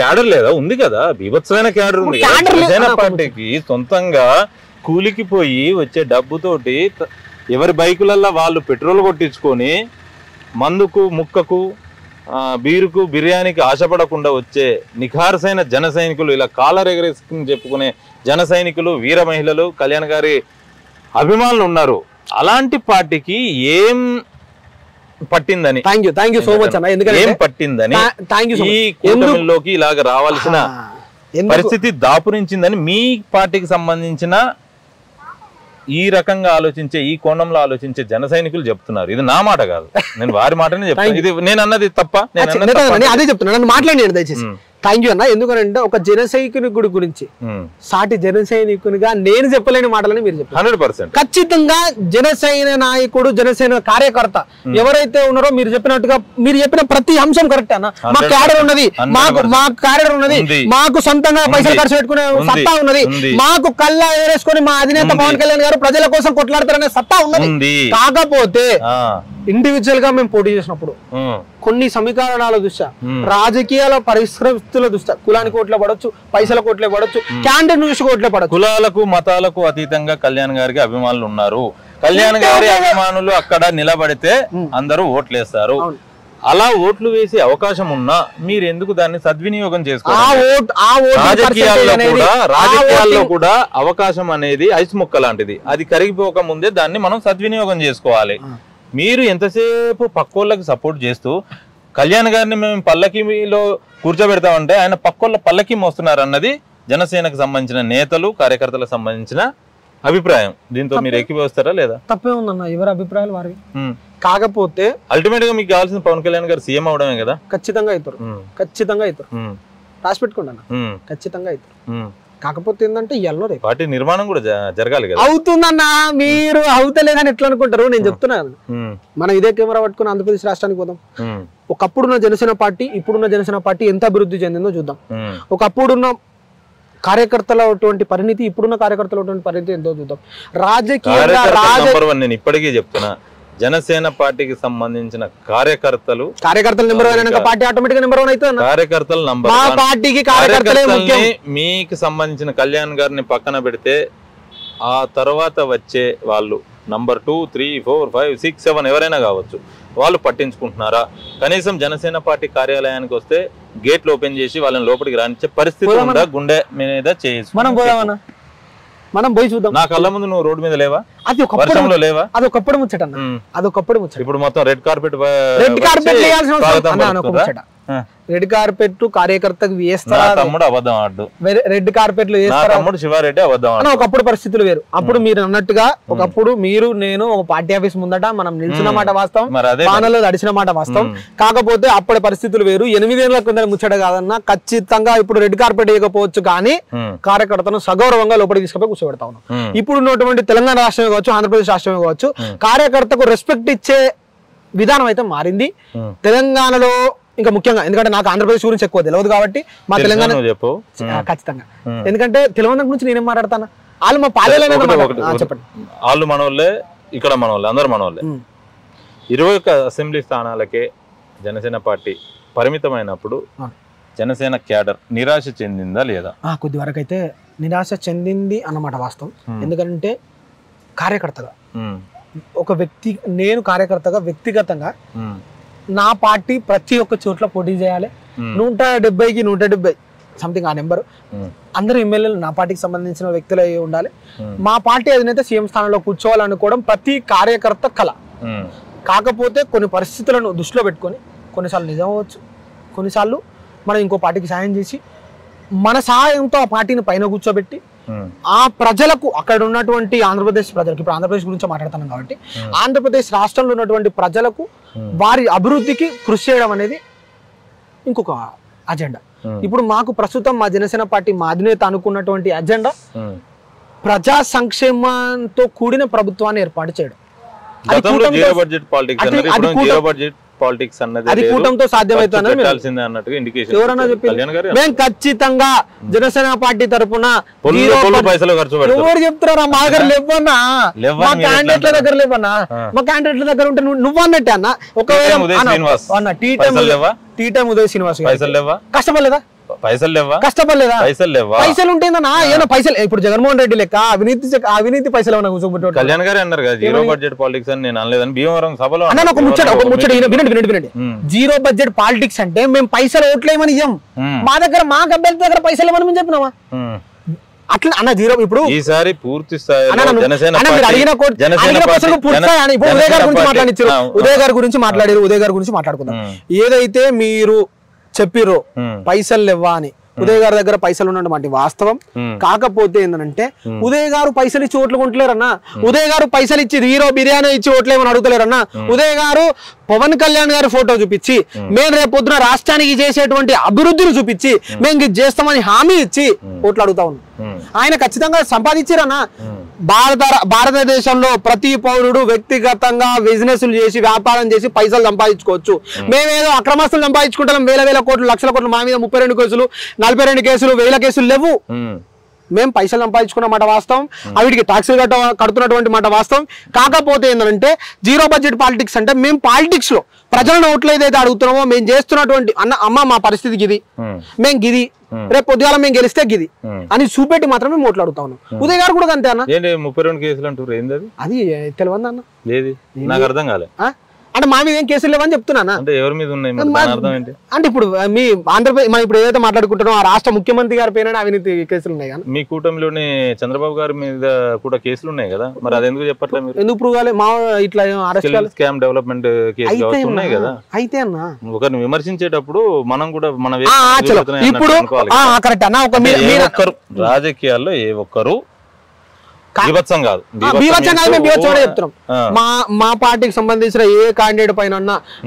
క్యాడర్ లేదా? ఉంది కదా, బీభత్సమైన క్యాడర్ ఉంది. జనసేన పార్టీకి సొంతంగా కూలికి పోయి వచ్చే డబ్బుతోటి ఎవరి బైకులల్లో వాళ్ళు పెట్రోల్ కొట్టించుకొని మందుకు, ముక్కకు, బీరుకు, బిర్యానీకి ఆశపడకుండా వచ్చే నిఖార్సైన జన సైనికులు, ఇలా కాలర్ ఎగరేసుకుని చెప్పుకునే జన సైనికులు, వీర మహిళలు, కళ్యాణ్ గారి అభిమానులు ఉన్నారు. అలాంటి పార్టీకి ఏం పట్టిందని, ఏం పట్టిందని ఈ కూటమిలోకి ఇలాగ రావాల్సిన పరిస్థితి దాపురించిందని మీ పార్టీకి సంబంధించిన ఈ రకంగా ఆలోచించే, ఈ కోణంలో ఆలోచించే జన సైనికులు చెప్తున్నారు. ఇది నా మాట కాదు, నేను వారి మాటనే చెప్తాను. ఇది నేను అన్నది తప్ప? అదే చెప్తున్నా, మాట్లాడి దయచేసి. థ్యాంక్ యూ అన్న. ఎందుకంటే ఒక జన సైనికుడి గురించి, సాటి జన సైనికునిగా నేను చెప్పలేని మాటలని మీరు చెప్పారు. 100% ఖచ్చితంగా జనసేన నాయకుడు, జనసేన కార్యకర్త ఎవరైతే ఉన్నారో మీరు చెప్పిన ప్రతి అంశం కరెక్ట్ అన్న. మా క్యాడర్ ఉన్నది, మాకు సొంతంగా పైసలు ఖర్చు పెట్టుకునే సత్తా ఉన్నది, మాకు కళ్ళ వేసుకొని మా అధినేత పవన్ కళ్యాణ్ గారు ప్రజల కోసం కొట్లాడతారనే సత్తా ఉన్నది. కాకపోతే ఇండివిజువల్ గా మేము పోటీ చేసినప్పుడు కొన్ని సమీకరణాల దృష్ట్యా, రాజకీయాల పరిస్థితుల దృష్ట్యా కులానికి ఓట్లే పడవచ్చు, పైసలకు ఓట్లే పడవచ్చు, క్యాండిడేట్ చూసి ఓట్లే పడవచ్చు. కులాలకు, మతాలకు అతీతంగా కళ్యాణ్ గారికి అభిమానులు ఉన్నారు. కళ్యాణ్ గారి అభిమానులు అక్కడ నిలబడితే అందరూ ఓట్లేస్తారు. అలా ఓట్లు వేసే అవకాశం ఉన్నా మీరు ఎందుకు దాన్ని సద్వినియోగం చేసుకోవాలి? రాజకీయాల్లో కూడా అవకాశం అనేది ఐస్ ముక్క లాంటిది. అది కరిగిపోక ముందే దాన్ని మనం సద్వినియోగం చేసుకోవాలి. మీరు ఎంతసేపు పక్కోళ్ళకి సపోర్ట్ చేస్తూ కళ్యాణ్ గారిని మేము పల్లకిలో కూర్చోబెడతామంటే ఆయన పక్కోళ్ళ పల్లకి మోస్తున్నారు అన్నది జనసేనకు సంబంధించిన నేతలు, కార్యకర్తలకు సంబంధించిన అభిప్రాయం. దీంతో మీరు ఎక్కిపోస్తారా లేదా? తప్పే ఉందన్న, ఎవరి అభిప్రాయాలు వారివి. కాకపోతే అల్టిమేట్ గా మీకు కావాల్సిన పవన్ కళ్యాణ్ గారు సీఎం అవడమే కదా. ఖచ్చితంగా అవుతారు, రాసి పెట్టుకోండి అన్న, ఖచ్చితంగా అవుతారు. కాకపోతే ఏంటంటే ఇవాళ రేపు పార్టీ నిర్మాణం కూడా జరగాలి కదా. అవుతుందన్నా, మీరు అవుతలేదని ఎట్లా అనుకుంటారు? నేను చెప్తున్నాను, మనం ఇదే కెమెరా పట్టుకుని ఆంధ్రప్రదేశ్ రాష్ట్రానికి పోదాం. ఒకప్పుడున్న జనసేన పార్టీ ఇప్పుడున్న జనసేన పార్టీ ఎంత అభివృద్ధి చెందిందో చూద్దాం. ఒకప్పుడున్న కార్యకర్తల పరిణితి ఇప్పుడున్న కార్యకర్తల పరిణితి ఎంతో చూద్దాం. రాజకీయ నేను ఇప్పటికీ చెప్తున్నా, జనసేన పార్టీకి సంబంధించిన కార్యకర్తలు నెంబర్ 1 పార్టీ ఆటోమేటిక్ నెంబర్ 1 అవుతుంది. కార్యకర్తలు నంబర్ 1. పార్టీకి కార్యకర్తలే ముఖ్యం. మీకు సంబంధించిన కళ్యాణ్ గారిని పక్కన పెడితే ఆ తర్వాత వచ్చే వాళ్ళు నంబర్ 2, 3, 4, 5, 6, 7 ఎవరైనా కావచ్చు, వాళ్ళు పట్టించుకుంటున్నారా? కనీసం జనసేన పార్టీ కార్యాలయానికి వస్తే గేట్లు ఓపెన్ చేసి వాళ్ళని లోపలికి రానిచ్చే పరిస్థితి ఉందా? గుండె మీద చేసి మనం పోయి చూద్దాం. నా కళ్ళ ముందు నువ్వు రోడ్డు మీద లేవా? అది ఒకప్పుడు లేవా? అది ఒకప్పుడు ముచ్చట అన్న, అది ఒకప్పుడు ముచ్చట. ఇప్పుడు మొత్తం రెడ్ కార్పెట్ వేయాల్సిన అవసరం. రెడ్ కార్పెట్ కార్యకర్తకు వేస్తారా? తమ్ముడు అబద్ధం ఆడు. రెడ్ కార్పెట్లు తమ్ముడు శివారెడ్డి అబద్ధం ఆడు. ఒకప్పుడు పరిస్థితులు వేరు. అప్పుడు మీరు అన్నట్టుగా ఒకప్పుడు మీరు నేను ఒక పార్టీ ఆఫీస్ ముందట మనం నిల్చున్న మాట వాస్తవం, వానలో తడిచిన మాట వాస్తవం. కాకపోతే అప్పటి పరిస్థితులు వేరు. 8 ఏళ్ల కింద ముచ్చట కాదన్నా. ఖచ్చితంగా ఇప్పుడు రెడ్ కార్పెట్ వేయకపోవచ్చు, కానీ కార్యకర్తను సగౌరవంగా లోపలికి తీసుకుపోయి కూర్చోబెడతా ఉన్నాం. ఇప్పుడు ఉన్నటువంటి తెలంగాణ రాష్ట్రమే కావచ్చు, ఆంధ్రప్రదేశ్ రాష్ట్రమే కావచ్చు, కార్యకర్తకు రెస్పెక్ట్ ఇచ్చే విధానం అయితే మారింది తెలంగాణలో. ఇంకా ముఖ్యంగా ఎందుకంటే నాకు ఆంధ్రప్రదేశ్ గురించి ఎక్కువ తెలియదు కాబట్టి మా తెలంగాణ ఖచ్చితంగా, ఎందుకంటే తెలంగాణ గురించి నేనేం మాట్లాడతాను, వాళ్ళు మా పాలెలే. చెప్పండి, వాళ్ళు మనోళ్ళే, ఇక్కడ మనోళ్ళే, అందరు మనోళ్ళే. 21 అసెంబ్లీ స్థానాలకే జనసేన పార్టీ పరిమితమైనప్పుడు జనసేన క్యాడర్ నిరాశ చెందిందా లేదా? కొద్ది వరకు అయితే నిరాశ చెందింది అన్నమాట వాస్తవం. ఎందుకంటే కార్యకర్తగా ఒక వ్యక్తి, నేను కార్యకర్తగా వ్యక్తిగతంగా నా పార్టీ ప్రతి ఒక్క చోట్ల పోటీ చేయాలి. 170కి 170 సంథింగ్ ఆ నెంబరు అందరూ ఎమ్మెల్యేలు నా పార్టీకి సంబంధించిన వ్యక్తులు అయి ఉండాలి. మా పార్టీ అధినేత సీఎం స్థానంలో కూర్చోవాలనుకోవడం ప్రతి కార్యకర్త కళ. కాకపోతే కొన్ని పరిస్థితులను దృష్టిలో పెట్టుకొని కొన్నిసార్లు నిజం అవ్వచ్చు, కొన్నిసార్లు మనం ఇంకో పార్టీకి సాయం చేసి మన సహాయంతో ఆ పార్టీని పైన కూర్చోబెట్టి ఆ ప్రజలకు, అక్కడ ఉన్నటువంటి ఆంధ్రప్రదేశ్ ప్రజలకు, ఇప్పుడు ఆంధ్రప్రదేశ్ గురించి మాట్లాడుతున్నాం కాబట్టి ఆంధ్రప్రదేశ్ రాష్ట్రంలో ఉన్నటువంటి ప్రజలకు వారి అభివృద్ధికి కృషి చేయడం అనేది ఇంకొక అజెండా. ఇప్పుడు మాకు ప్రస్తుతం మా జనసేన పార్టీ మా అధినేత అనుకున్నటువంటి అజెండా ప్రజా సంక్షేమంతో కూడిన ప్రభుత్వాన్ని ఏర్పాటు చేయడం. అది కూటమితో సాధ్యమవుతుంది. ఎవరన్నా చెప్పి మేము ఖచ్చితంగా జనసేన పార్టీ తరఫున ఎవరు చెప్తున్నారా? మా దగ్గర లేవన్నా, మా క్యాండిడేట్ల దగ్గర లేవన్నా. మా క్యాండిడేట్ల దగ్గర ఉంటే నువ్వు అన్నట్టే అన్న. ఒకవేళ టీ టైం ఉదయ్ శ్రీనివాస్ కష్టపడలేదా? పైసలు ఉంటేందన్నా ఏమన్నా పైసలు. ఇప్పుడు జగన్మోహన్ రెడ్డి లెక్క అవినీతి పైసలు ఏమన్నా కూర్చోబెట్టాడు. కళ్యాణ్ గారు అన్నారు కదా జీరో బడ్జెట్ పాలిటిక్స్ అని. నేను అనలేదని భీమవరం సభలో అన్న. ఒక ముచ్చట వినండి. జీరో బడ్జెట్ పాలిటిక్స్ అంటే మేము పైసలు ఓట్లేమని ఇయ్యం. మా దగ్గర మా అభ్యర్థి దగ్గర పైసలు ఏమని మేము చెప్పినావా? అట్లా అన్న జీరో. ఇప్పుడు ఈసారి పూర్తి స్థాయి ఉదయ్ గారి గురించి మాట్లాడుకుందాం. ఏదైతే మీరు చెప్పిర్రో పైసలు లేవా అని, ఉదయ్ గారి దగ్గర పైసలు ఉన్నటువంటి వాస్తవం. కాకపోతే ఏంటంటే ఉదయ్ గారు పైసలు ఇచ్చి ఓట్లు కొంటలేరన్నా. ఉదయ్ గారు పైసలు ఇచ్చి హీరో బిర్యానీ ఇచ్చి ఓట్లేమని అడుగుతలేరన్నా. ఉదయ్ గారు పవన్ కళ్యాణ్ గారి ఫోటో చూపించి మేము రేపు పొద్దున రాష్ట్రానికి చేసేటువంటి అభివృద్ధిని చూపించి మేము ఇది చేస్తామని హామీ ఇచ్చి ఓట్లు అడుగుతా ఉన్నాం. ఆయన ఖచ్చితంగా సంపాదించారన్నా. భారతదేశంలో ప్రతి పౌరుడు వ్యక్తిగతంగా బిజినెస్లు చేసి వ్యాపారం చేసి పైసలు సంపాదించుకోవచ్చు. మేమేదో అక్రమస్తులు సంపాదించుకుంటాం. వేల కోట్లు, లక్షల కోట్లు. మా మీద 32 కేసులు, 42 కేసులు, 1000 కేసులు లేవు. మేము పైసలు సంపాదించుకున్న మాట వాస్తవం, వీటికి ట్యాక్సులు కడుతున్నటువంటి మాట వాస్తవం. కాకపోతే ఏంటంటే జీరో బడ్జెట్ పాలిటిక్స్ అంటే మేము పాలిటిక్స్ లో ప్రజలను ఓట్లు ఏదైతే అడుగుతున్నామో మేము చేస్తున్నటువంటి అమ్మ మా పరిస్థితి గిది, మేము గిది, రేపు పొద్దుగాల మేము గెలిస్తే గిది అని చూపెట్టి మాత్రమే ఓట్లు అడుగుతా ఉన్నాం. ఉదయ్ గారు కూడా అంతే అన్న. 32 కేసులు అంటారు, అది తెలియదు అన్న. నాకు అర్థం కాలే. అంటే మా మీద ఏం కేసులు లేవని చెప్తున్నానా? అంటే ఎవరి మీద ఉన్నాయి అంటే ఇప్పుడు మీ ఆంధ్రప్రదేశ్ మనం ఇప్పుడు ఏదైతే మాట్లాడుకుంటున్నాం ఆ రాష్ట్ర ముఖ్యమంత్రి గారి పైన అవినీతి కేసులు ఉన్నాయి కదా. మీ కూటమిలోని చంద్రబాబు గారి మీద కూడా కేసులు ఉన్నాయి కదా, మరి అది ఎందుకు చెప్పట్లేదు మీరు? ఎందుకు ప్రూవ్ కాలే? మా ఇట్లా స్కామ్ డెవలప్మెంట్ కేసులు ఉన్నాయి కదా. అయితే అన్న ఒకరిని విమర్శించేటప్పుడు మనం కూడా మన ఇప్పుడు కరెక్ట్ అన్న. ఒక రాజకీయాల్లో ఏ ఒక్కరు బీభత్సం కాదు, బీభత్సం కాదు, మేము బీభత్సం చెప్తున్నాం. మా పార్టీకి సంబంధించిన ఏ క్యాండిడేట్ పైన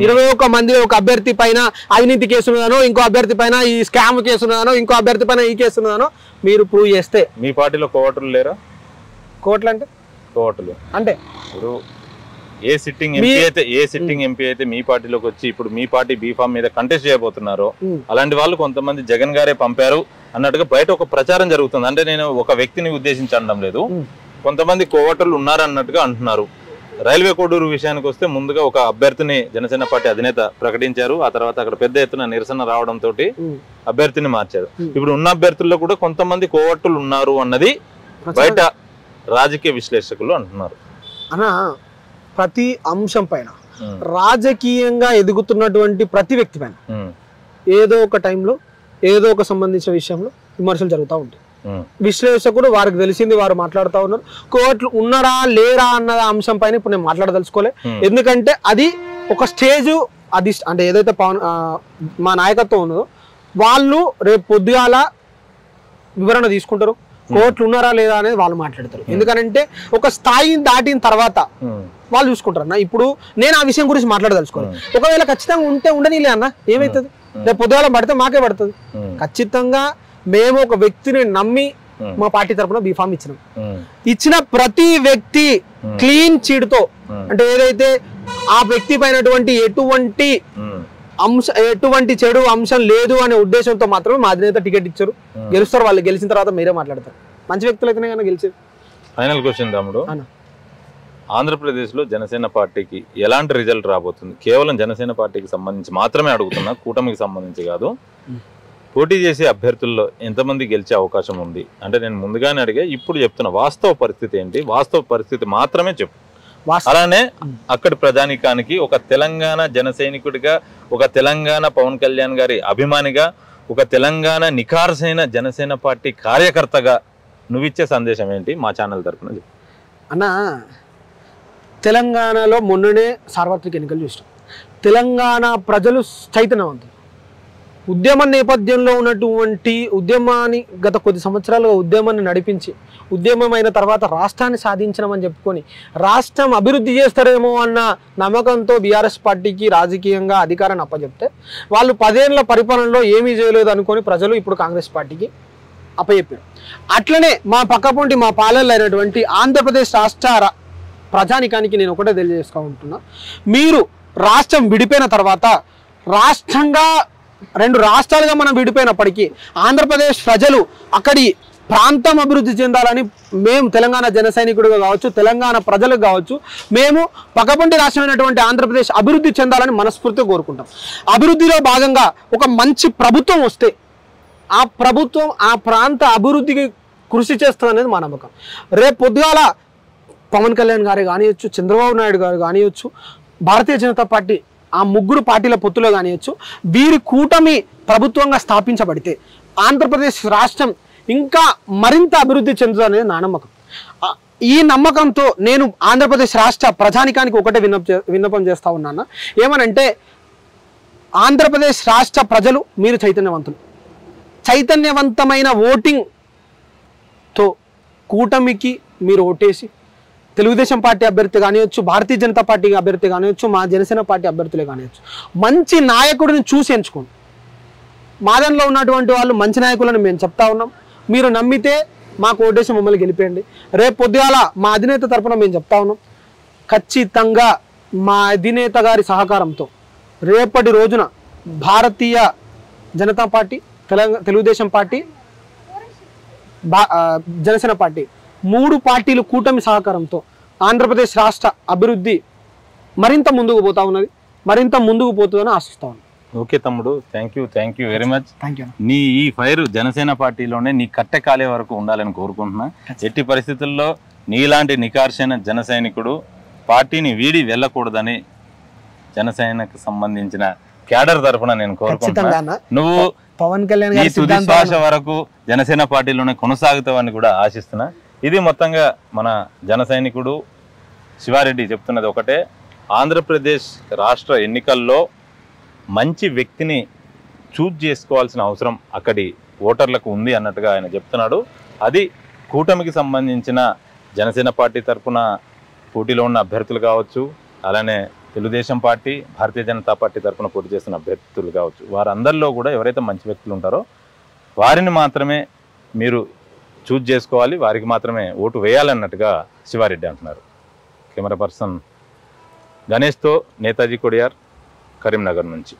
21 మంది ఒక అభ్యర్థి పైన అవినీతి కేసు ఉన్నదానో, ఇంకో అభ్యర్థి పైన ఈ స్కామ్ కేసు ఉన్నదానో, ఇంకో అభ్యర్థి పైన ఈ కేసు ఉన్నదానో మీరు ప్రూవ్ చేస్తే. మీ పార్టీలో కోవటలు లేరా? కోట్లు అంటే కోవటలు అంటే ఇప్పుడు ఏ సిట్టింగ్ ఎంపీ అయితే మీ పార్టీలోకి వచ్చి ఇప్పుడు మీ పార్టీ బీఫామ్ మీద కంటెస్ట్ చేయబోతున్నారో అలాంటి వాళ్ళు కొంతమంది జగన్ గారే పంపారు అన్నట్టుగా బయట ఒక ప్రచారం జరుగుతుంది. అంటే నేను ఒక వ్యక్తిని ఉద్దేశించి అనడం లేదు, కొంతమంది కోవటలు ఉన్నారన్నట్టుగా అంటున్నారు. రైల్వే కోడూరు విషయానికి వస్తే ముందుగా ఒక అభ్యర్థిని జనసేన పార్టీ అధినేత ప్రకటించారు. ఆ తర్వాత అక్కడ పెద్ద ఎత్తున నిరసన రావడంతో అభ్యర్థిని మార్చారు. ఇప్పుడు ఉన్న అభ్యర్థుల్లో కూడా కొంతమంది కోవట్టులు ఉన్నారు అన్నది బయట రాజకీయ విశ్లేషకులు అంటున్నారు. అన్నా ప్రతి అంశం పైన రాజకీయంగా ఎదుగుతున్నటువంటి ప్రతి వ్యక్తి పైన ఏదో ఒక టైంలో ఏదో ఒక సంబంధించిన విషయంలో విమర్శలు జరుగుతూ ఉంటాయి. విశ్లేషకుడు వారికి తెలిసింది వారు మాట్లాడుతూ ఉన్నారు. కోట్లు ఉన్నారా లేరా అన్న అంశం పైన ఇప్పుడు నేను మాట్లాడదలుచుకోలే. ఎందుకంటే అది ఒక స్టేజ్, అది అంటే ఏదైతే మా నాయకత్వం ఉన్నదో వాళ్ళు రేపు పొద్దుగాల వివరణ తీసుకుంటారు. కోట్లు ఉన్నారా లేదా అనేది వాళ్ళు మాట్లాడతారు. ఎందుకంటే ఒక స్థాయిని దాటిన తర్వాత వాళ్ళు చూసుకుంటారు అన్న. ఇప్పుడు నేను ఆ విషయం గురించి మాట్లాడదలుచుకోవాలి. ఒకవేళ ఖచ్చితంగా ఉంటే ఉండనిలే అన్న, ఏమవుతుంది? రేపు పొద్దుగాల పడితే మాకే పడుతుంది. ఖచ్చితంగా మేము ఒక వ్యక్తిని నమ్మి మా పార్టీ తరఫున బీఫామ్ ఇచ్చిన ప్రతి వ్యక్తి క్లీన్ చీట్తో, అంటే ఏదైతే ఆ వ్యక్తి పైనటువంటి ఎటువంటి చెడు అంశం లేదు అనే ఉద్దేశంతో మాత్రమే మా అధినేత టికెట్ ఇచ్చారు. గెలుస్తారు, వాళ్ళు గెలిచిన తర్వాత మీరే మాట్లాడతారు. మంచి వ్యక్తులు అయితేనే కానీ గెలిచేది. ఫైనల్ క్వశ్చన్ తమ్ముడు, ఆంధ్రప్రదేశ్ లో జనసేన పార్టీకి ఎలాంటి రిజల్ట్ రాబోతుంది? కేవలం జనసేన పార్టీకి సంబంధించి మాత్రమే అడుగుతున్నా, కూటమికి సంబంధించి కాదు. పోటీ చేసే అభ్యర్థుల్లో ఎంతమంది గెలిచే అవకాశం ఉంది అంటే నేను ముందుగానే అడిగా, ఇప్పుడు చెప్తున్నా వాస్తవ పరిస్థితి ఏంటి? వాస్తవ పరిస్థితి మాత్రమే చెప్పు. అలానే అక్కడి ప్రజానికానికి ఒక తెలంగాణ జన సైనికుడిగా, ఒక తెలంగాణ పవన్ కళ్యాణ్ గారి అభిమానిగా, ఒక తెలంగాణ నిఖార్సైన జనసేన పార్టీ కార్యకర్తగా నువ్విచ్చే సందేశం ఏంటి మా ఛానల్ తరఫున? అన్న, తెలంగాణలో మొన్ననే సార్వత్రిక ఎన్నికలు చూసినాం. తెలంగాణ ప్రజలు చైతన్యవంతులు. ఉద్యమ నేపథ్యంలో ఉన్నటువంటి ఉద్యమాన్ని గత కొద్ది సంవత్సరాలుగా ఉద్యమాన్ని నడిపించి, ఉద్యమమైన తర్వాత రాష్ట్రాన్ని సాధించమని చెప్పుకొని రాష్ట్రం అభివృద్ధి చేస్తారేమో అన్న నమ్మకంతో బీఆర్ఎస్ పార్టీకి రాజకీయంగా అధికారాన్ని అప్పచెప్తే వాళ్ళు 10 ఏళ్ల పరిపాలనలో ఏమీ చేయలేదు అనుకొని ప్రజలు ఇప్పుడు కాంగ్రెస్ పార్టీకి అప్పచెప్పారు. అట్లనే మా పక్కపొంటి మా పాలనలో అయినటువంటి ఆంధ్రప్రదేశ్ రాష్ట్ర ప్రజానికానికి నేను ఒకటే తెలియజేసుకుంటున్నా, మీరు రాష్ట్రం విడిపోయిన తర్వాత రాష్ట్రంగా 2 రాష్ట్రాలుగా మనం విడిపోయినప్పటికీ ఆంధ్రప్రదేశ్ ప్రజలు అక్కడి ప్రాంతం అభివృద్ధి చెందాలని మేము తెలంగాణ జన సైనికుడిగా కావచ్చు, తెలంగాణ ప్రజలకు కావచ్చు, మేము పక్కపొంటి రాష్ట్రమైనటువంటి ఆంధ్రప్రదేశ్ అభివృద్ధి చెందాలని మనస్ఫూర్తిగా కోరుకుంటాం. అభివృద్ధిలో భాగంగా ఒక మంచి ప్రభుత్వం వస్తే ఆ ప్రభుత్వం ఆ ప్రాంత అభివృద్ధికి కృషి చేస్తుందనేది మా నమ్మకం. రేపు పొద్దుగాల పవన్ కళ్యాణ్ గారు కానివచ్చు, చంద్రబాబు నాయుడు గారు కానివచ్చు, భారతీయ జనతా పార్టీ ఆ 3 పార్టీల పొత్తులో కానివచ్చు, వీరి కూటమి ప్రభుత్వంగా స్థాపించబడితే ఆంధ్రప్రదేశ్ రాష్ట్రం ఇంకా మరింత అభివృద్ధి చెందుతుందనేది నా నమ్మకం. ఈ నమ్మకంతో నేను ఆంధ్రప్రదేశ్ రాష్ట్ర ప్రజానికానికి ఒకటే విన్నపం చేస్తా ఉన్నాను. ఏమనంటే, ఆంధ్రప్రదేశ్ రాష్ట్ర ప్రజలు మీరు చైతన్యవంతులు. చైతన్యవంతమైన ఓటింగ్తో కూటమికి మీరు ఓటేసి తెలుగుదేశం పార్టీ అభ్యర్థి కానివచ్చు, భారతీయ జనతా పార్టీ అభ్యర్థి కానివచ్చు, మా జనసేన పార్టీ అభ్యర్థులే కానివచ్చు, మంచి నాయకుడిని చూసి ఎంచుకోండి. మాదంలో ఉన్నటువంటి వాళ్ళు మంచి నాయకులను మేము చెప్తా ఉన్నాం. మీరు నమ్మితే మాకు ఓటేసి మమ్మల్ని గెలిపేయండి. రేపు పొద్దుగాల మా అధినేత తరఫున మేము చెప్తా ఉన్నాం, ఖచ్చితంగా మా అధినేత గారి సహకారంతో రేపటి రోజున Bharatiya Janata party, Telugu Desam party, Janasena party 3 పార్టీలు కూటమి సహకారంతో ఆంధ్రప్రదేశ్ రాష్ట్ర అభివృద్ధి మరింత ముందుకు పోతా ఉన్నది, మరింత ముందుకు పోతుందని ఆశిస్తా ఉన్నాను. ఓకే తమ్ముడు, థ్యాంక్ యూ వెరీ మచ్. నీ ఈ ఫైర్ జనసేన పార్టీలోనే నీ కట్టె కాలే వరకు ఉండాలని కోరుకుంటున్నా. ఎట్టి పరిస్థితుల్లో నీలాంటి నికార్షైన జన సైనికుడు పార్టీని వీడి వెళ్ళకూడదని జనసేనకు సంబంధించిన క్యాడర్ తరఫున నేను కోరుకుంటున్నా. నువ్వు పవన్ కళ్యాణ్ ఈ తుది శ్వాస వరకు జనసేన పార్టీలోనే కొనసాగుతావని కూడా ఆశిస్తున్నా. ఇది మొత్తంగా మన జన సైనికుడు శివారెడ్డి చెప్తున్నది ఒకటే, ఆంధ్రప్రదేశ్ రాష్ట్ర ఎన్నికల్లో మంచి వ్యక్తిని చూజ్ చేసుకోవాల్సిన అవసరం అక్కడి ఓటర్లకు ఉంది అన్నట్టుగా ఆయన చెప్తున్నాడు. అది కూటమికి సంబంధించిన జనసేన పార్టీ తరఫున పోటీలో ఉన్న అభ్యర్థులు కావచ్చు, అలానే తెలుగుదేశం పార్టీ, భారతీయ జనతా పార్టీ తరఫున పోటీ చేస్తున్న అభ్యర్థులు కావచ్చు, వారందరిలో కూడా ఎవరైతే మంచి వ్యక్తులు ఉంటారో వారిని మాత్రమే మీరు చూజ్ చేసుకోవాలి, వారికి మాత్రమే ఓటు వేయాలన్నట్టుగా శివారెడ్డి అంటున్నారు. కెమెరా పర్సన్ గణేష్తో నేతాజీ కొడియార్, కరీంనగర్ నుంచి.